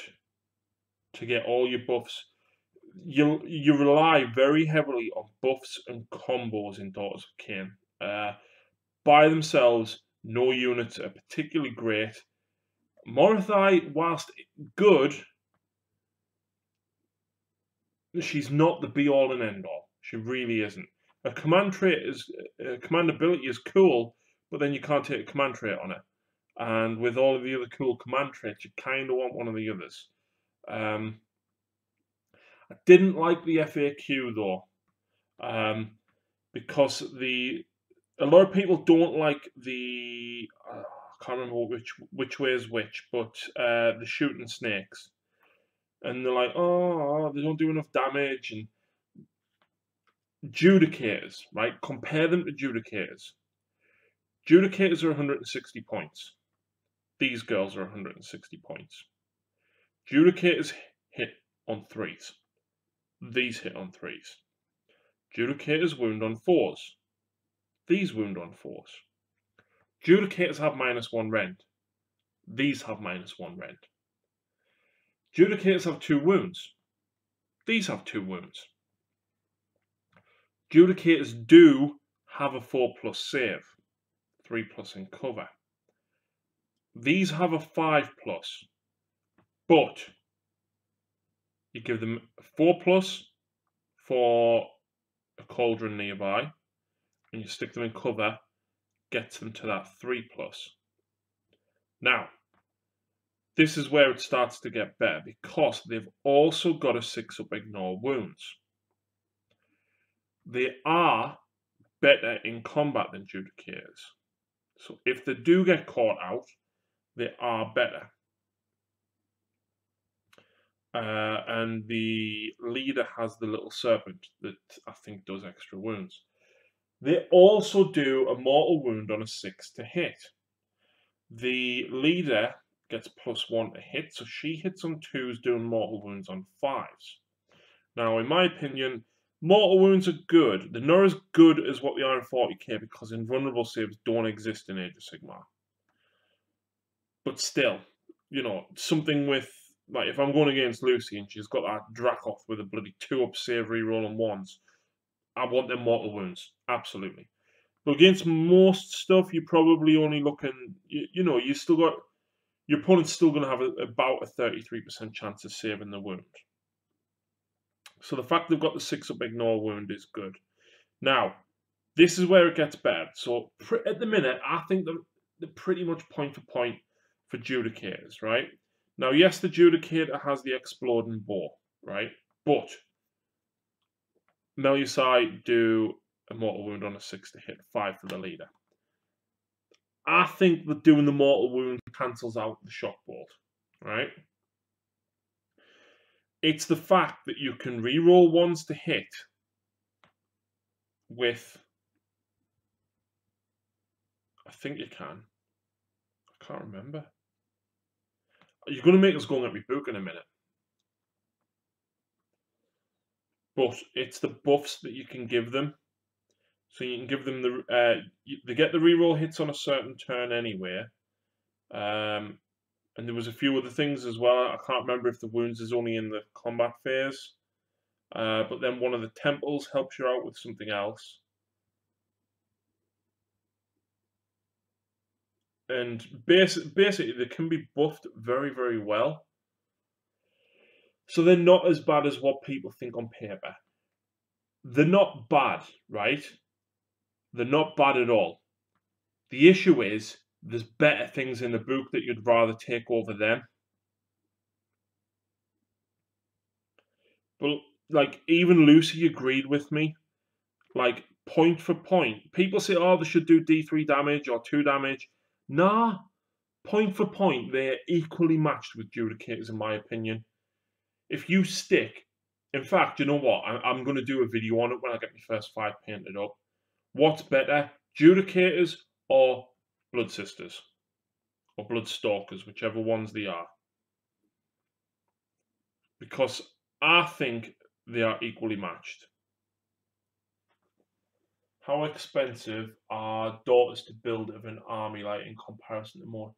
to get all your buffs. You rely very heavily on buffs and combos in Daughters of Khaine. By themselves, no units are particularly great. Morathi, whilst good, she's not the be-all and end-all. She really isn't. A command trait is command ability is cool, but then you can't take a command trait on it. And with all of the other cool command traits, you kind of want one of the others. I didn't like the FAQ though, because a lot of people don't like the I can't remember which way is which, but the shooting snakes, and they're like, oh, they don't do enough damage. And Judicators, right? Compare them to Judicators. Judicators are 160 points. These girls are 160 points. Judicators hit on 3s. These hit on 3s. Judicators wound on 4s. These wound on 4s. Judicators have -1 rend. These have -1 rend. Judicators have 2 wounds. These have 2 wounds. Judicators do have a 4+ save, 3+ in cover. These have a 5+, but you give them 4+ for a cauldron nearby, and you stick them in cover, gets them to that 3+. Now, this is where it starts to get better, because they've also got a 6+ ignore wounds. They are better in combat than Judicators. So if they do get caught out, they are better. And the leader has the little serpent that I think does extra wounds. They also do a mortal wound on a 6 to hit. The leader gets +1 to hit, so she hits on 2s, doing mortal wounds on 5s. Now, in my opinion, mortal wounds are good. They're not as good as what they are in 40k, because invulnerable saves don't exist in Age of Sigmar. But still, you know, something with, like, if I'm going against Lucy and she's got that Dracoth with a bloody 2+ save reroll on 1s, I want them mortal wounds, absolutely. But against most stuff, you're probably only looking, you know, you still got, your opponent's still going to have about a 33% chance of saving the wound. So the fact they've got the 6+ ignore wound is good. Now, this is where it gets better. So at the minute, I think they're pretty much point for point for Judicators, right? Now, yes, the Judicator has the exploding bow, right? But Melusai do a mortal wound on a 6 to hit, 5 for the leader. I think that doing the mortal wound cancels out the shock bolt, right? It's the fact that you can reroll 1s to hit with, I think you can. I can't remember. You're going to make us go and get my book in a minute. But it's the buffs that you can give them. So you can give them they get the reroll hits on a certain turn anyway. And there was a few other things as well. I can't remember if the wounds is only in the combat phase. But then one of the temples helps you out with something else. And basically, they can be buffed very, very well. So they're not as bad as what people think on paper. They're not bad, right? They're not bad at all. The issue is, there's better things in the book that you'd rather take over them. But, like, even Lucy agreed with me. Like, point for point. People say, oh, they should do D3 damage or 2 damage. Nah. Point for point, they're equally matched with Judicators, in my opinion. If you stick... In fact, you know what? I'm going to do a video on it when I get my first 5 painted up. What's better, Judicators or Blood Sisters? Or Blood Stalkers, whichever ones they are. Because I think they are equally matched. How expensive are daughters to build of an army, like in comparison to more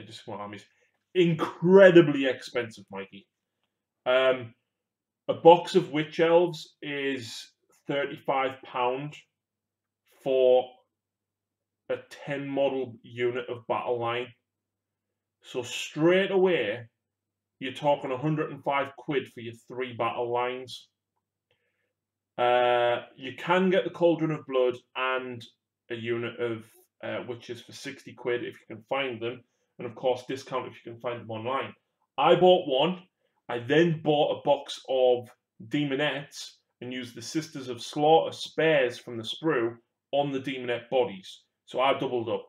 just small armies? Incredibly expensive, Mikey. A box of Witch Elves is £35 for a 10 model unit of battle line. So straight away, you're talking 105 quid for your 3 battle lines. You can get the Cauldron of Blood and a unit of witches for 60 quid if you can find them. And of course, discount if you can find them online. I bought one. I then bought a box of Demonettes and used the Sisters of Slaughter spares from the sprue on the Demonette bodies. So I doubled up.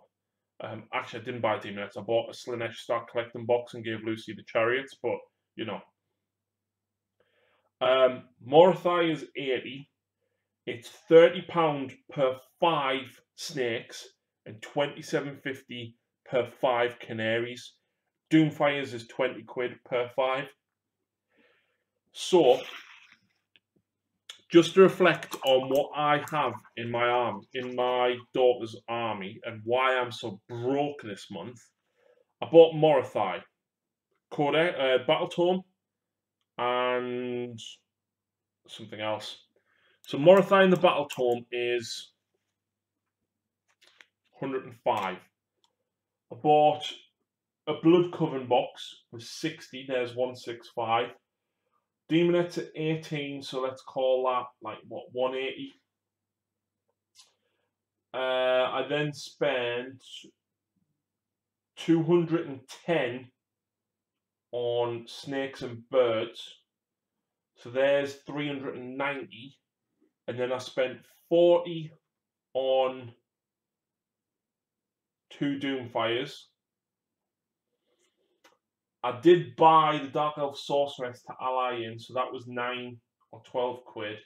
Actually, I didn't buy Demonettes. I bought a Slanesh Start Collecting box and gave Lucy the chariots, but, you know. Morathi is 80. It's £30 per 5 snakes and £27.50 per 5 canaries. Doomfires is 20 quid per 5. So, just to reflect on what I have in my army, in my daughter's army, and why I'm so broke this month, I bought Morathi, Battle Tome, and something else. So Morathi in the Battle Tome is 105. I bought a Blood Coven box with 60. There's 165. Demonettes at 18, so let's call that, like, what, 180. I then spent 210 on Snakes and Birds. So there's 390. And then I spent 40 on 2 Doomfires. I did buy the Dark Elf Sorceress to ally in, so that was 9 or 12 quid.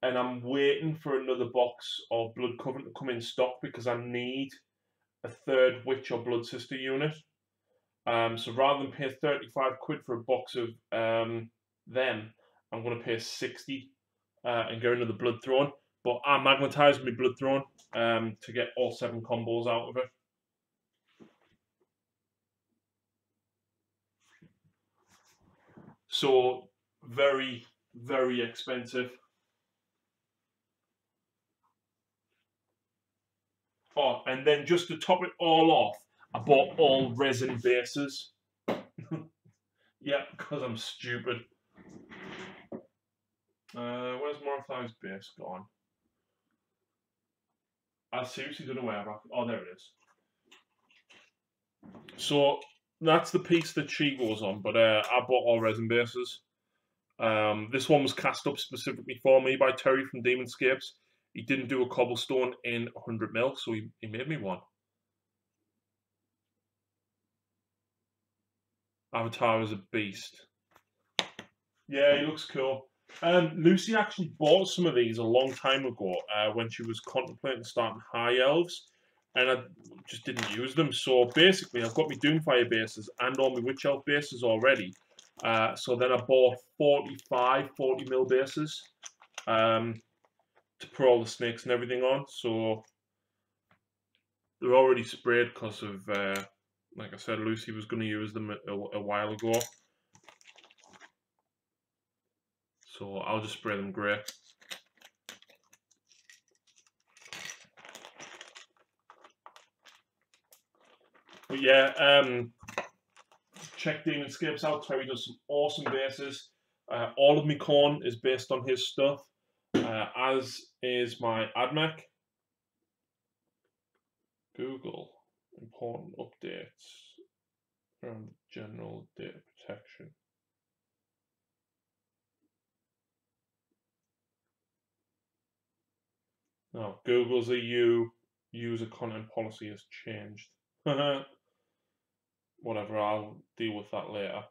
And I'm waiting for another box of Blood Coven to come in stock because I need a 3rd Witch or Blood Sister unit. So rather than pay 35 quid for a box of them, I'm going to pay 60 and get another Blood Throne. But I magnetized my Blood Throne to get all 7 combos out of it. So, very, very expensive. Oh, and then just to top it all off, I bought all resin bases. Yeah, because I'm stupid. Where's Morathi's base gone? I seriously don't know where. Oh, there it is. So that's the piece that she goes on, but I bought all resin bases. This one was cast up specifically for me by Terry from Demonscapes. He didn't do a cobblestone in 100mm, so he made me one. Avatar is a beast. Yeah, he looks cool. Lucy actually bought some of these a long time ago when she was contemplating starting High Elves. and I just didn't use them. So basically, I've got my Doomfire bases and all my Witch Elf bases already. So then I bought 40 mil bases to put all the snakes and everything on. So they're already sprayed because of, like I said, Lucy was going to use them a while ago. So I'll just spray them grey. But yeah, check Demonscapes out. Terry does some awesome bases. All of my corn is based on his stuff, as is my AdMech. Google important updates around general data protection. No, Google's EU user content policy has changed. Whatever, I'll deal with that later.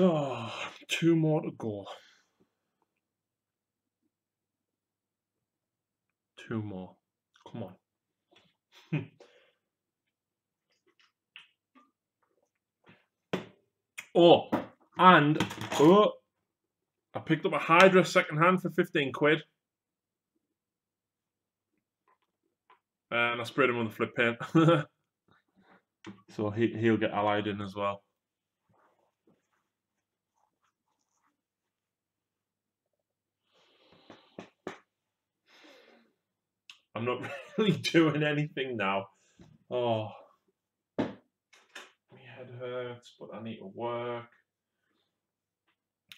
Oh, 2 more to go. 2 more. Come on. Oh, and I picked up a Hydra secondhand for 15 quid. And I sprayed him on the flip paint. So he'll get allied in as well. I'm not really doing anything now. Oh, my head hurts, but I need to work.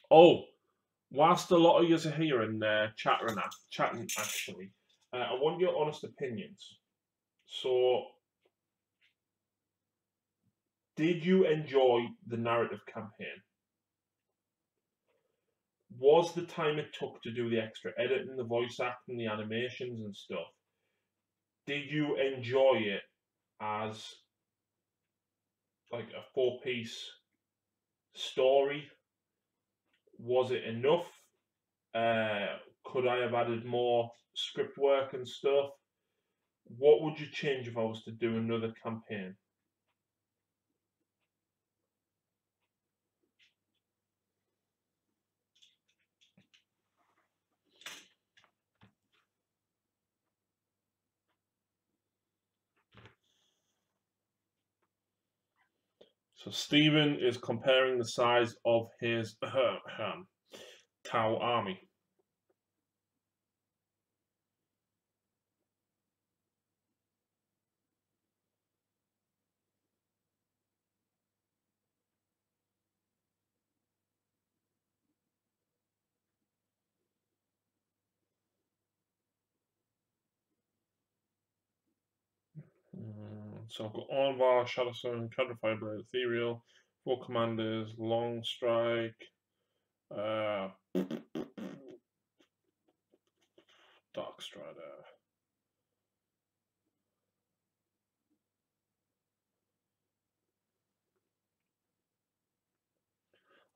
Oh, whilst a lot of you are here and chatting actually, I want your honest opinions. So, did you enjoy the narrative campaign? Was the time it took to do the extra editing, the voice acting, the animations and stuff, did you enjoy it as like a 4-piece story? Was it enough? Could I have added more script work and stuff? What would you change if I was to do another campaign? So Stephen is comparing the size of his Tau army. So I've got Orvar, Shadowstone, Counterfire Blade, Ethereal, 4 commanders, Long Strike, Dark Strider.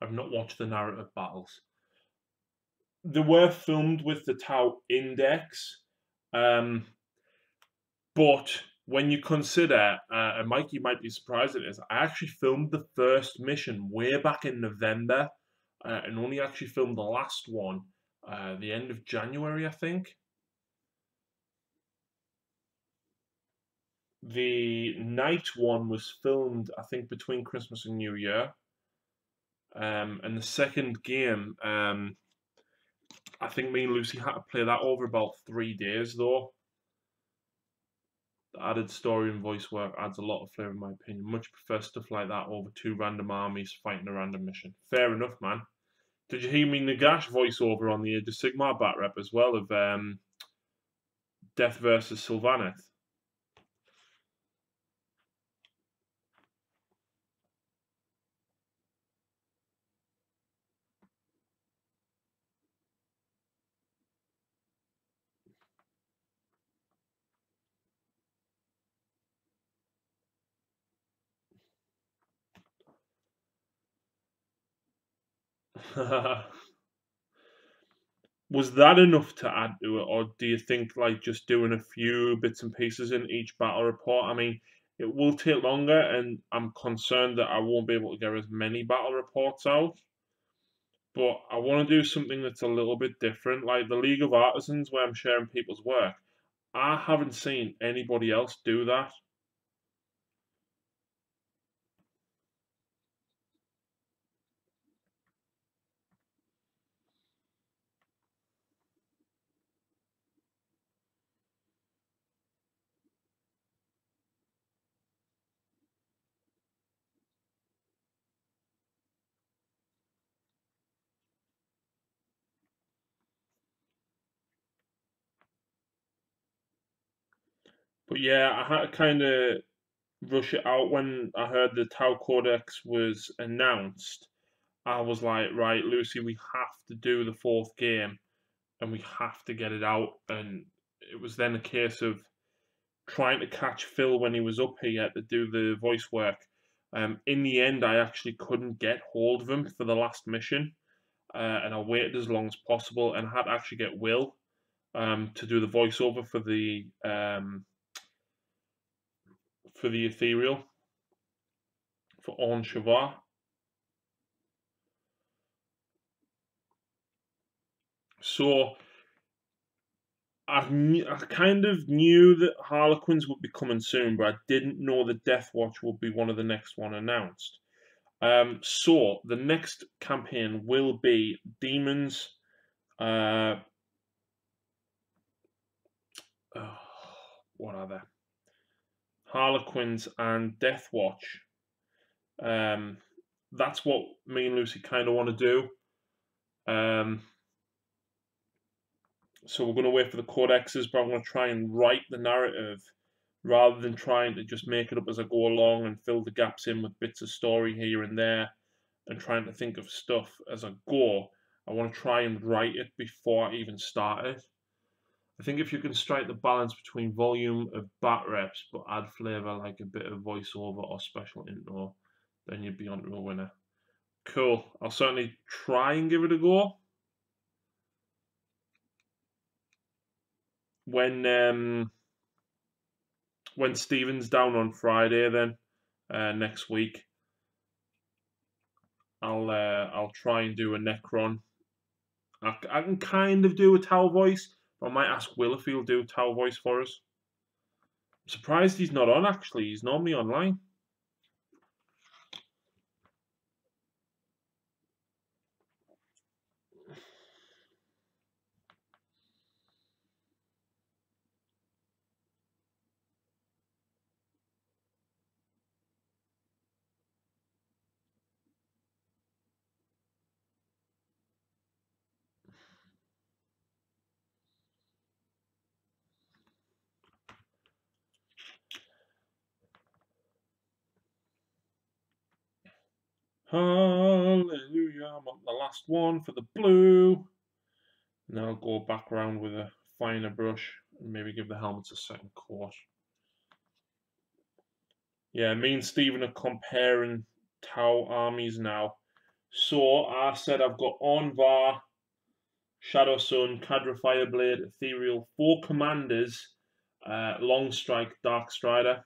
I've not watched the narrative battles. They were filmed with the Tau Index, but when you consider, and Mike, you might be surprised at this, I actually filmed the first mission way back in November, and only actually filmed the last one the end of January, I think. The night one was filmed, I think, between Christmas and New Year. And the second game, I think me and Lucy had to play that over about 3 days, though. The added story and voice work adds a lot of flavour, in my opinion. Much prefer stuff like that over 2 random armies fighting a random mission. Fair enough, man. Did you hear me Nagash voiceover on the Age of Sigmar bat rep as well of Death versus Sylvaneth? Was that enough to add to it, or do you think like just doing a few bits and pieces in each battle report? I mean, it will take longer, and I'm concerned that I won't be able to get as many battle reports out. But I want to do something that's a little bit different, like the League of Artisans, where I'm sharing people's work. I haven't seen anybody else do that. But yeah, I had to kind of rush it out when I heard the Tau Codex was announced. I was like, right, Lucy, we have to do the fourth game and we have to get it out. And it was then a case of trying to catch Phil when he was up here to do the voice work. In the end, I actually couldn't get hold of him for the last mission, and I waited as long as possible, and I had to actually get Will to do the voiceover for the Ethereal for On Shavar. So I kind of knew that Harlequins would be coming soon, but I didn't know that Death Watch would be one of the next one announced. So the next campaign will be Demons. Uh, what are they? Harlequins and Death Watch. That's what me and Lucy kind of want to do. So we're going to wait for the codexes, but I'm going to try and write the narrative rather than trying to just make it up as I go along and fill the gaps in with bits of story here and there and trying to think of stuff as I go. I want to try and write it before I even start it. I think if you can strike the balance between volume of bat reps but add flavour like a bit of voiceover or special intro, then you'd be onto a winner. Cool. I'll certainly try and give it a go. When Steven's down on Friday, then next week, I'll try and do a Necron. I can kind of do a Tau voice, but I might ask Will if he'll do a Tau voice for us. I'm surprised he's not on. Actually, he's normally online. Hallelujah! I'm on the last one for the blue. Now I'll go back around with a finer brush and maybe give the helmets a second coat. Yeah, me and Stephen are comparing Tau armies now. So I said I've got Onvar, Shadow Sun, Cadra Fireblade, Ethereal, 4 commanders, Long Strike, Dark Strider.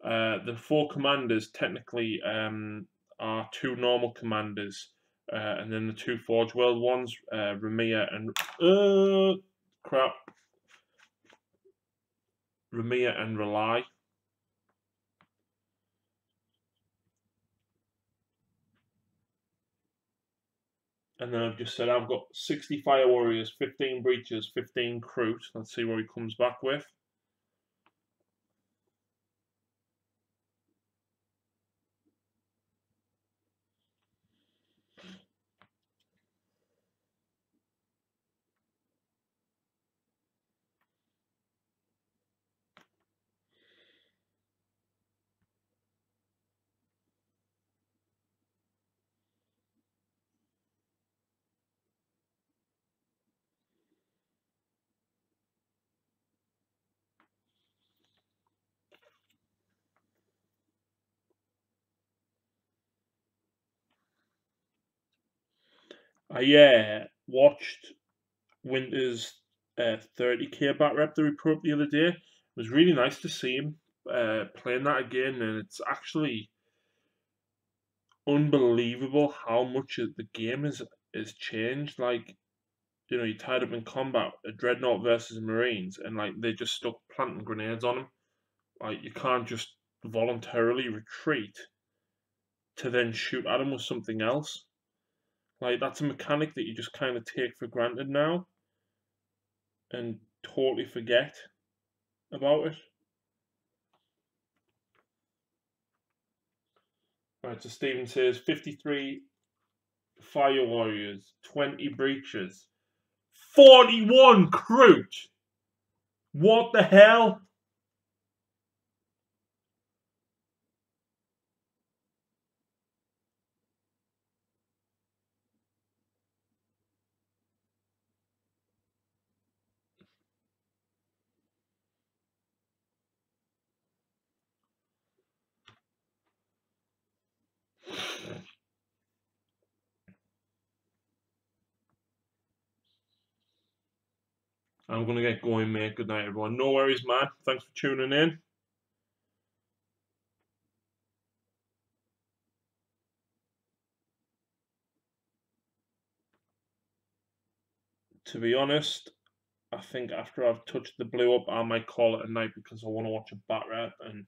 The 4 commanders technically are 2 normal commanders, and then the 2 Forge World ones, Ramia and Ramia and Rely. And then I've just said I've got 60 Fire Warriors, 15 Breachers, 15 Kroot. Let's see what he comes back with. I watched Winter's 30k bat rep that we put up the other day. It was really nice to see him playing that again, and it's actually unbelievable how much of the game is changed. Like, you know, you tied up in combat, a dreadnought versus Marines, and like they just stuck planting grenades on him. Like, you can't just voluntarily retreat to then shoot at him with something else. Like, that's a mechanic that you just kind of take for granted now and totally forget about it. Right, so Stephen says 53 Fire Warriors, 20 Breaches, 41 Kroot. What the hell? I'm going to get going, mate. Good night, everyone. No worries, man. Thanks for tuning in. To be honest, I think after I've touched the blue up, I might call it a night because I want to watch a bat rep, and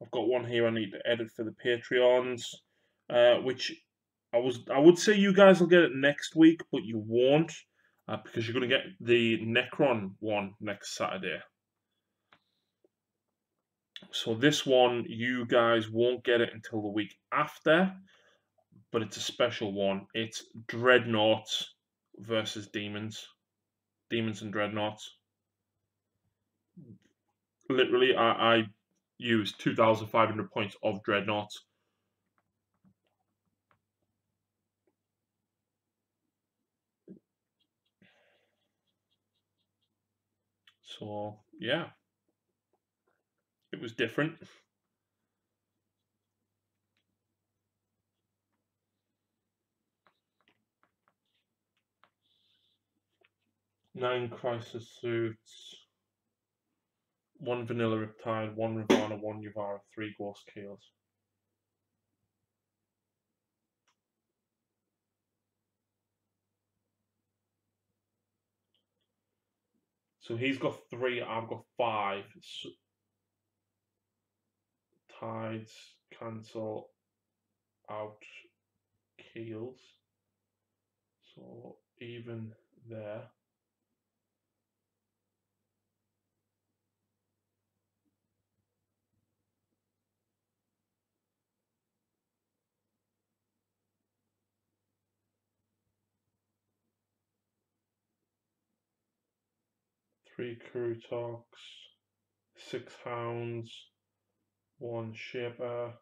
I've got one here I need to edit for the Patreons, which I would say you guys will get it next week, but you won't because you're going to get the Necron one next Saturday. So this one, you guys won't get it until the week after, but it's a special one. It's Dreadnoughts versus Demons. Demons and Dreadnoughts. Literally, I used 2,500 points of Dreadnoughts. So, yeah. It was different. Nine Crisis Suits. One Vanilla Riptide, one Ravana, one Yuvara, three Ghost Kills. So he's got three, I've got five. Tides, cancel, out, keels. So even there. Three Kurutoks, six Hounds, one Shaper,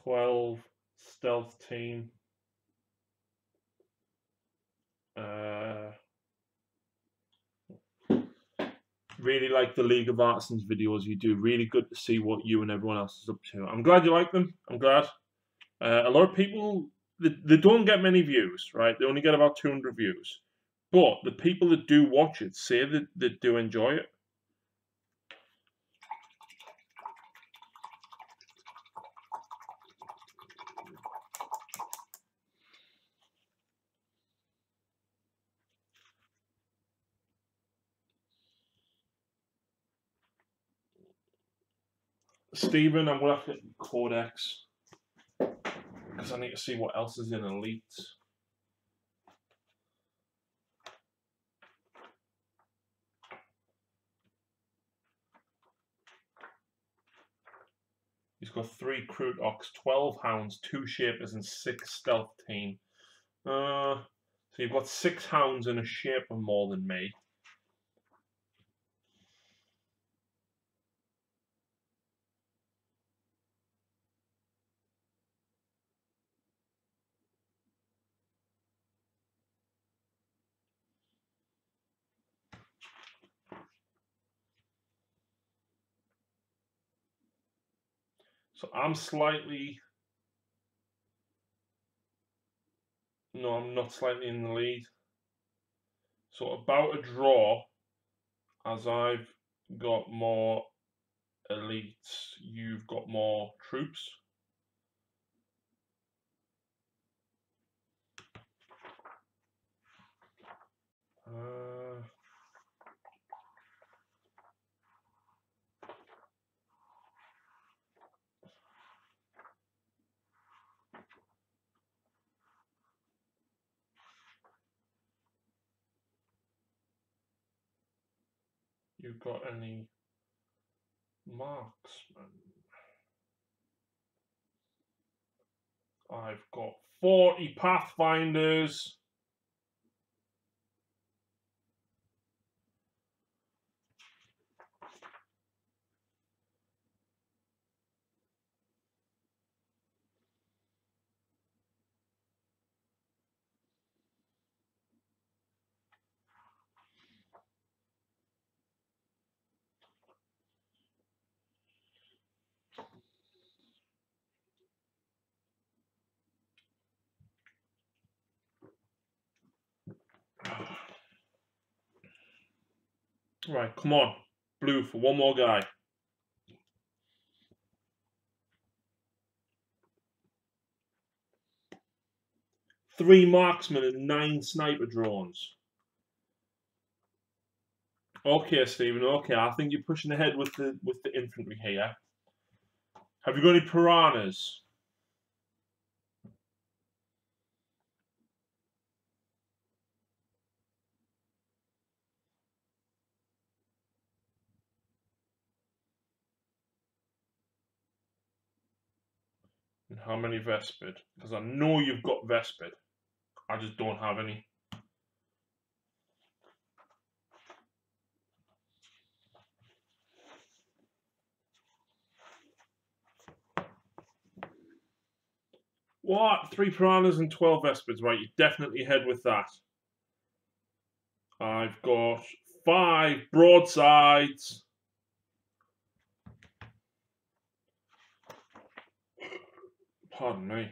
12 Stealth Team, really like the League of Artisans videos you do. Really good to see what you and everyone else is up to. I'm glad you like them. I'm glad. A lot of people, they don't get many views, right? They only get about 200 views. But the people that do watch it say that they do enjoy it. Stephen, I'm going to have to get Codex because I need to see what else is in Elites. He's got three Kroot Orks, 12 Hounds, two Shapers, and six Stealth Team. So you've got six Hounds and a Shaper more than me. So I'm slightly No, I'm not slightly in the lead. So about a draw, as I've got more elites, you've got more troops. You got any marksmen? I've got 40 pathfinders. Right, come on. Blue for one more guy. 3 marksmen and 9 sniper drones. Okay, Stephen. Okay, I think you're pushing ahead with the infantry here. Have you got any piranhas? And how many Vespid? Because I know you've got Vespid. I just don't have any. What? 3 piranhas and 12 Vespids. Right, you're definitely ahead with that. I've got 5 broadsides. Pardon me.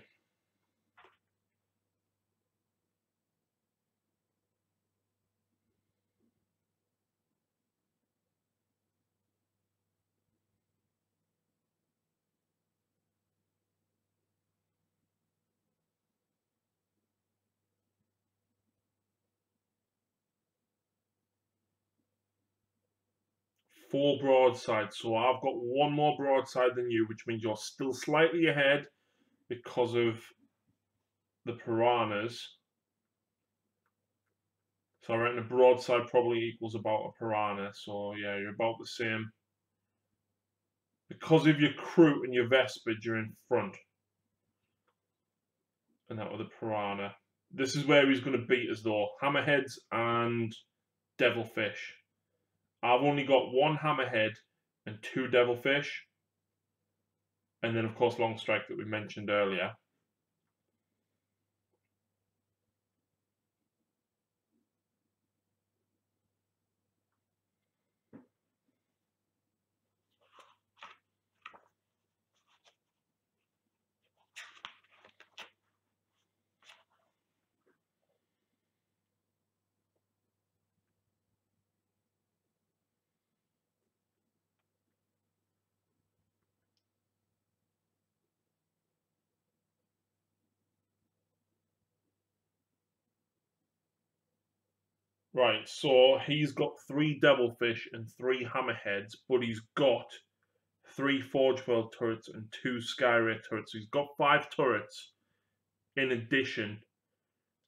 Four broadsides, so I've got 1 more broadside than you, which means you're still slightly ahead because of the piranhas. So I reckon a broadside probably equals about a piranha. So yeah, you're about the same. Because of your crew and your Vespid, you're in front. And that with a piranha. This is where he's going to beat us though. Hammerheads and devilfish. I've only got 1 hammerhead and 2 devilfish. And then of course long strike that we mentioned earlier. Right, so he's got 3 devilfish and 3 hammerheads, but he's got 3 Forgeworld turrets and 2 Skyray turrets. So he's got 5 turrets in addition.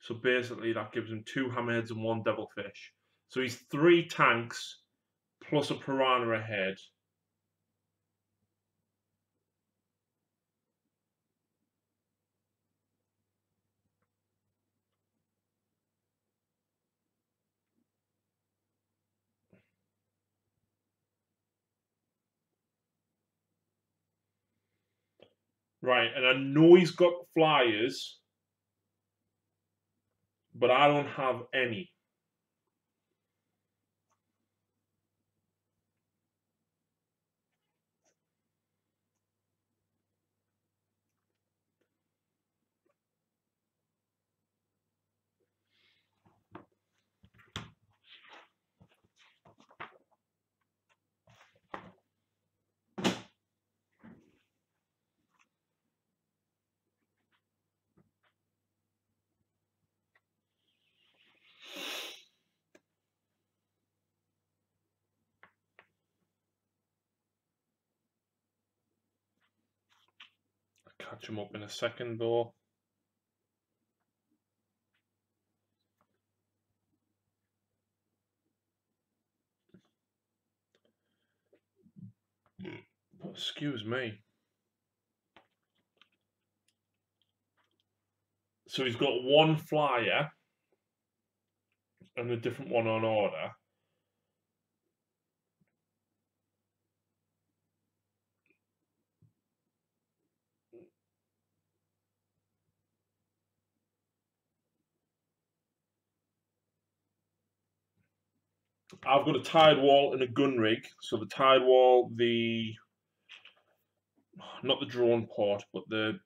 So basically that gives him 2 hammerheads and 1 devilfish. So he's 3 tanks plus a piranha ahead. Right, and I know he's got flyers, but I don't have any. catch him up in a second, though. Excuse me. So he's got one flyer and a different one on order. I've got a tide wall and a gun rig. So the tide wall, not the drone port, but the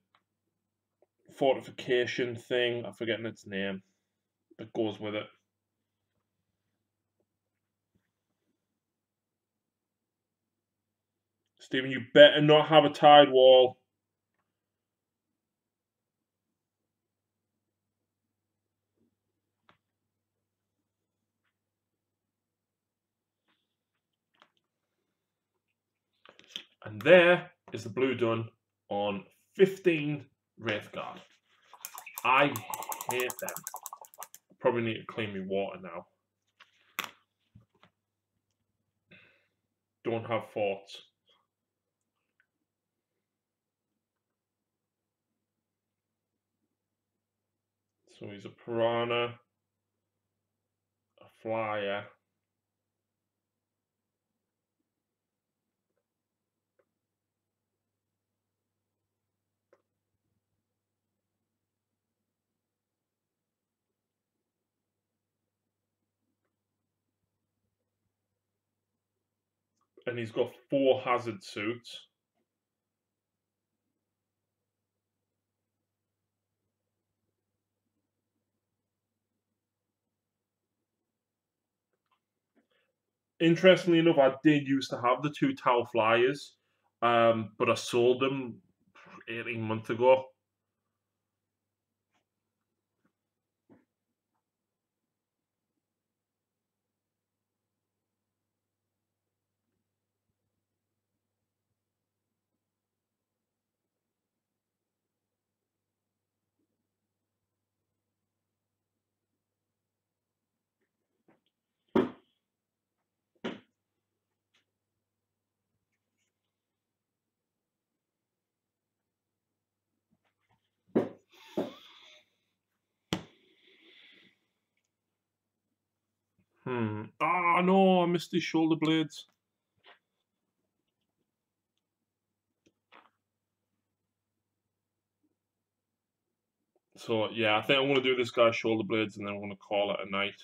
fortification thing, I'm forgetting its name, that goes with it. Stephen, you better not have a tide wall. And there is the blue done on 15 Wraithguard. I hate them. Probably need to clean me water now. Don't have forts. So he's a piranha, a flyer, and he's got 4 hazard suits. Interestingly enough, I did used to have the 2 Tau flyers, but I sold them 18 months ago. Ah, no, I missed his shoulder blades. So, yeah, I think I'm going to do this guy's shoulder blades and then I'm going to call it a night.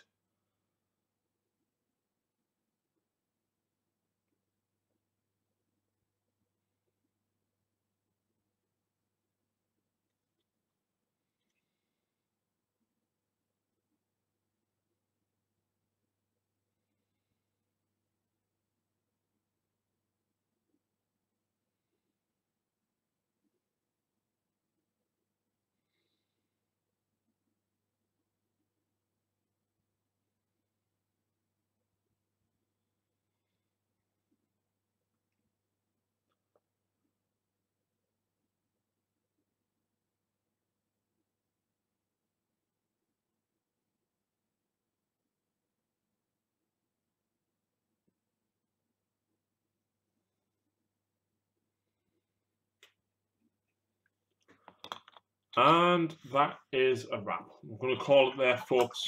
And that is a wrap. I'm going to call it there, folks.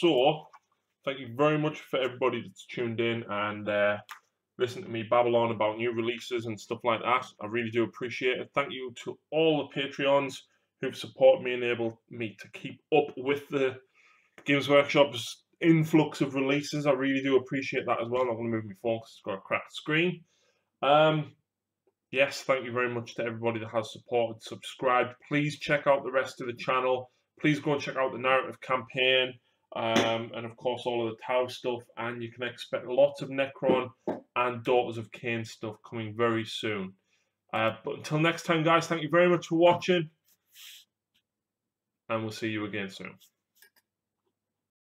So, thank you very much for everybody that's tuned in and listened to me babble on about new releases and stuff like that. I really do appreciate it. Thank you to all the Patreons who've supported me and enabled me to keep up with the Games Workshop's influx of releases. I really do appreciate that as well. I'm not going to move my phone because it's got a cracked screen. Yes, thank you very much to everybody that has supported, subscribed. Please check out the rest of the channel. Please go and check out the narrative campaign and, of course, all of the Tau stuff. And you can expect lots of Necron and Daughters of Khaine stuff coming very soon. But until next time, guys, thank you very much for watching. And we'll see you again soon.